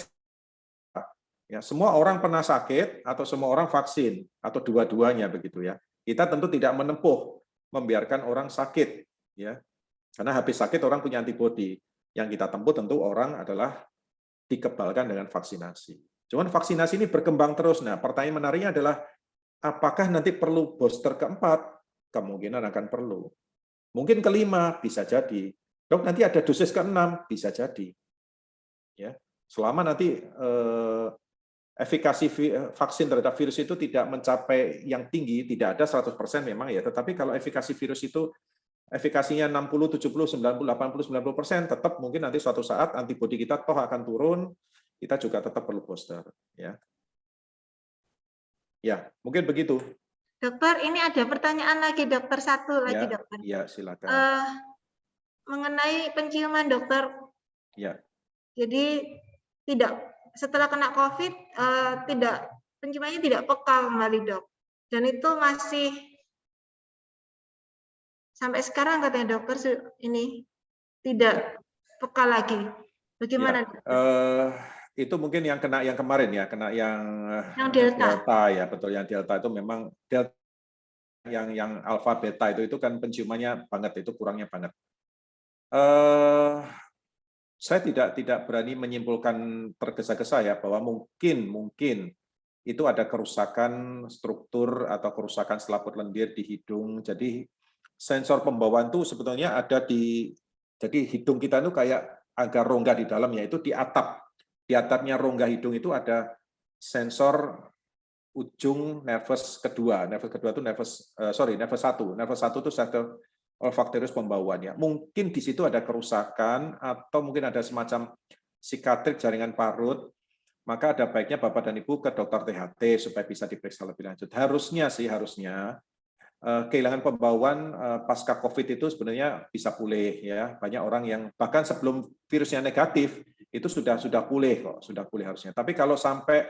ya semua orang pernah sakit atau semua orang vaksin atau dua-duanya begitu ya. Kita tentu tidak membiarkan orang sakit ya. Karena habis sakit orang punya antibodi. Yang kita tempuh tentu orang adalah dikebalkan dengan vaksinasi. Cuman vaksinasi ini berkembang terus. Nah, pertanyaan menariknya adalah apakah nanti perlu booster keempat? kemungkinan akan perlu. Mungkin ke-5 bisa jadi. Dok, nanti ada dosis ke-6 bisa jadi. Ya, selama nanti efikasi vaksin terhadap virus itu tidak mencapai yang tinggi, tidak ada 100% memang ya, tetapi kalau efikasi virus itu efikasinya 60, 70, 90, 80, 90%, tetap mungkin nanti suatu saat antibodi kita toh akan turun, kita juga tetap perlu booster. Ya, ya mungkin begitu. Dokter, ini ada pertanyaan lagi, dokter. Satu lagi, Ya, dokter. ya silakan. Mengenai penciuman, dokter. Ya. Jadi setelah kena COVID, penciumannya tidak peka kembali, dok. Dan itu masih sampai sekarang katanya dokter ini tidak peka lagi. Bagaimana? Ya, itu mungkin yang kena yang kemarin ya, kena yang delta ya, betul, yang delta itu memang delta yang alpha beta itu kan penciumannya banget, itu kurangnya banget. Saya tidak berani menyimpulkan tergesa-gesa ya bahwa mungkin itu ada kerusakan struktur atau kerusakan selaput lendir di hidung. Jadi sensor pembawaan itu sebetulnya ada jadi hidung kita itu kayak agak rongga di dalamnya, itu di atapnya rongga hidung itu ada sensor ujung nervus kedua. Nervus kedua itu nervus 1. Nervus 1 itu sensor olfaktorius pembawaan ya. Mungkin di situ ada kerusakan atau mungkin ada semacam sikatrik jaringan parut, maka ada baiknya Bapak dan Ibu ke dokter THT supaya bisa diperiksa lebih lanjut. Harusnya kehilangan pembawaan pasca COVID itu sebenarnya bisa pulih ya. Banyak orang yang bahkan sebelum virusnya negatif itu sudah pulih kok, sudah pulih harusnya. Tapi kalau sampai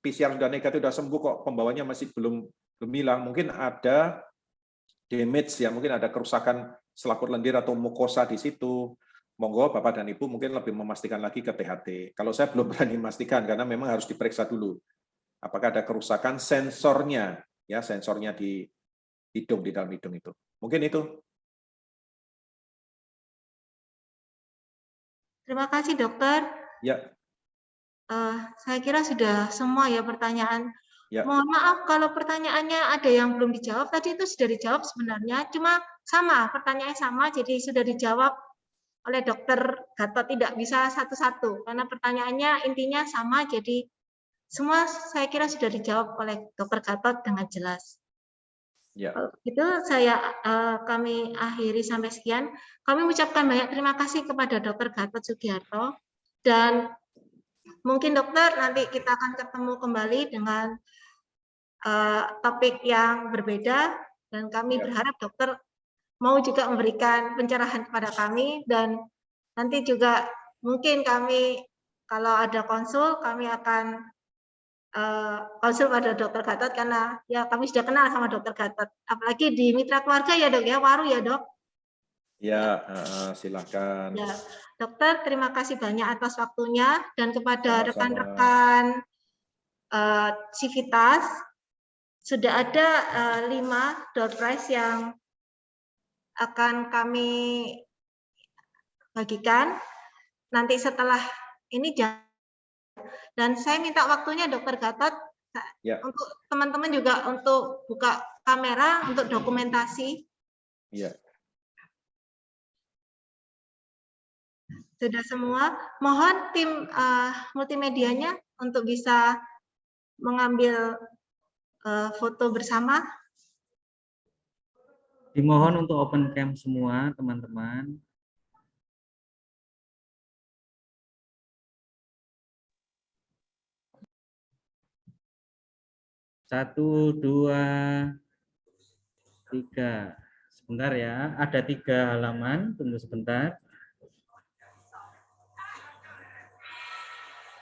PCR sudah negatif, sudah sembuh kok pembawanya masih belum hilang, mungkin ada damage ya, mungkin ada kerusakan selaput lendir atau mukosa di situ. Monggo Bapak dan Ibu mungkin lebih memastikan lagi ke THT. Kalau saya belum berani memastikan karena memang harus diperiksa dulu apakah ada kerusakan sensornya ya, sensornya di hidung, di dalam hidung itu. Mungkin itu. Terima kasih, dokter. Ya. Saya kira sudah semua ya pertanyaan. Ya. Mohon maaf kalau pertanyaannya ada yang belum dijawab. Tadi itu sudah dijawab sebenarnya, cuma sama, pertanyaannya sama, jadi sudah dijawab oleh dokter Gatot, tidak bisa satu-satu, karena pertanyaannya intinya sama, jadi semua saya kira sudah dijawab oleh dokter Gatot dengan jelas. Ya. Itu kami akhiri sampai sekian. Kami mengucapkan banyak terima kasih kepada dokter Gatot Sugiharto, dan mungkin dokter nanti kita akan ketemu kembali dengan topik yang berbeda, dan kami berharap dokter mau juga memberikan pencerahan kepada kami, dan nanti juga mungkin kami kalau ada konsul kami akan konsul pada dokter Gatot, karena ya kami sudah kenal sama dokter Gatot, apalagi di mitra keluarga ya dok ya, Waru ya dok. Ya, silakan. Ya, dokter terima kasih banyak atas waktunya, dan kepada rekan-rekan Civitas sudah ada 5 door prize yang akan kami bagikan nanti setelah ini. Dan saya minta waktunya dokter Gatot ya, untuk teman-teman juga untuk buka kamera untuk dokumentasi. Ya. Sudah semua. Mohon tim multimedianya untuk bisa mengambil foto bersama. Dimohon untuk open cam semua, teman-teman. Satu, 2, 3. Sebentar ya, ada 3 halaman, tunggu sebentar.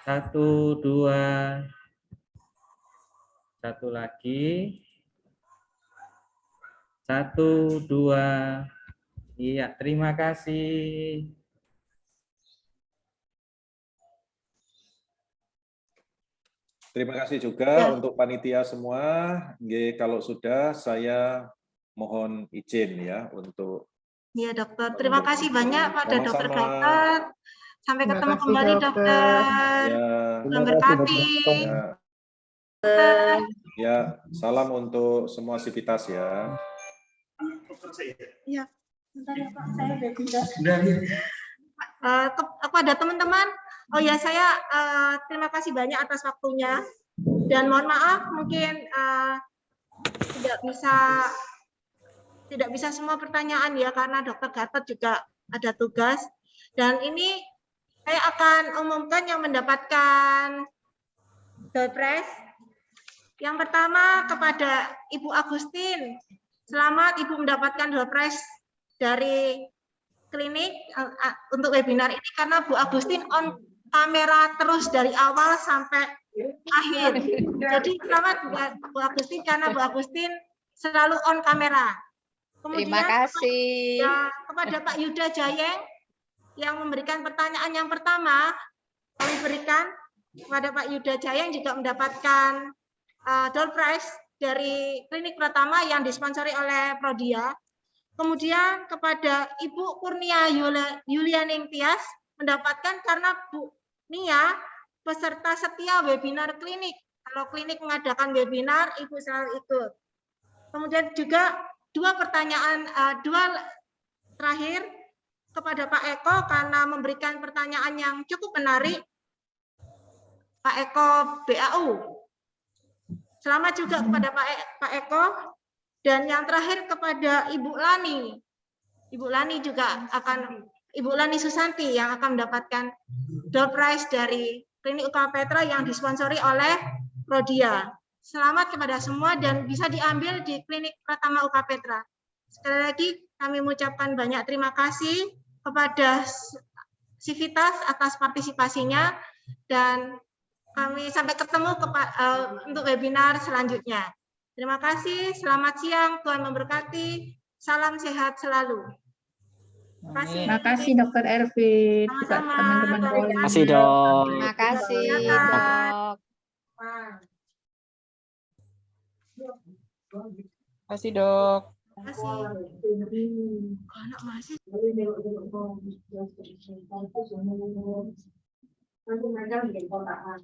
1, 2, 1 lagi. 1, 2. Iya, terima kasih. Terima kasih juga untuk panitia semua. Kalau sudah, saya mohon izin ya untuk. Iya dokter, terima kasih banyak pada dokter Gatot. Sampai Terima ketemu kasih, kembali dokter. Ya. Memberkati. Ya, salam untuk semua Civitas ya. Iya. Bentar ya Pak, saya ada tidak. Kepada teman-teman, oh ya saya terima kasih banyak atas waktunya dan mohon maaf mungkin tidak bisa semua pertanyaan ya karena Dokter Gatot juga ada tugas dan ini saya akan umumkan yang mendapatkan door prize. Yang pertama kepada Ibu Agustin, selamat Ibu mendapatkan door prize dari klinik untuk webinar ini karena Bu Agustin on kamera terus dari awal sampai akhir. Jadi selamat Bu Agustin karena Bu Agustin selalu on kamera. Kemudian Terima kasih. kepada Pak Yuda Jayeng yang memberikan pertanyaan yang pertama, kami berikan kepada Pak Yuda Jayeng juga mendapatkan door prize dari klinik Pratama yang disponsori oleh Prodia. Kemudian kepada Ibu Kurnia Yulianing Tias mendapatkan karena Bu Nia peserta setia webinar klinik. Kalau klinik mengadakan webinar, Ibu selalu ikut. Kemudian juga dua terakhir kepada Pak Eko karena memberikan pertanyaan yang cukup menarik. Pak Eko BAU. Selamat juga kepada Pak Eko. Dan yang terakhir kepada Ibu Lani. Ibu Lani juga Ibu Lani Susanti yang akan mendapatkan door prize dari Klinik UK Petra yang disponsori oleh Prodia. Selamat kepada semua dan bisa diambil di Klinik Pratama UK Petra. Sekali lagi kami mengucapkan banyak terima kasih kepada Civitas atas partisipasinya dan kami sampai ketemu untuk webinar selanjutnya. Terima kasih, selamat siang, Tuhan memberkati, salam sehat selalu. Terima kasih Dokter Ervin. Sama-sama. Teman-teman Terima kasih, Dok. Terima kasih, Silakan. Dok. Terima kasih, Dok. Terima kasih. Anak masih. Nanti mereka menjadi kotaan.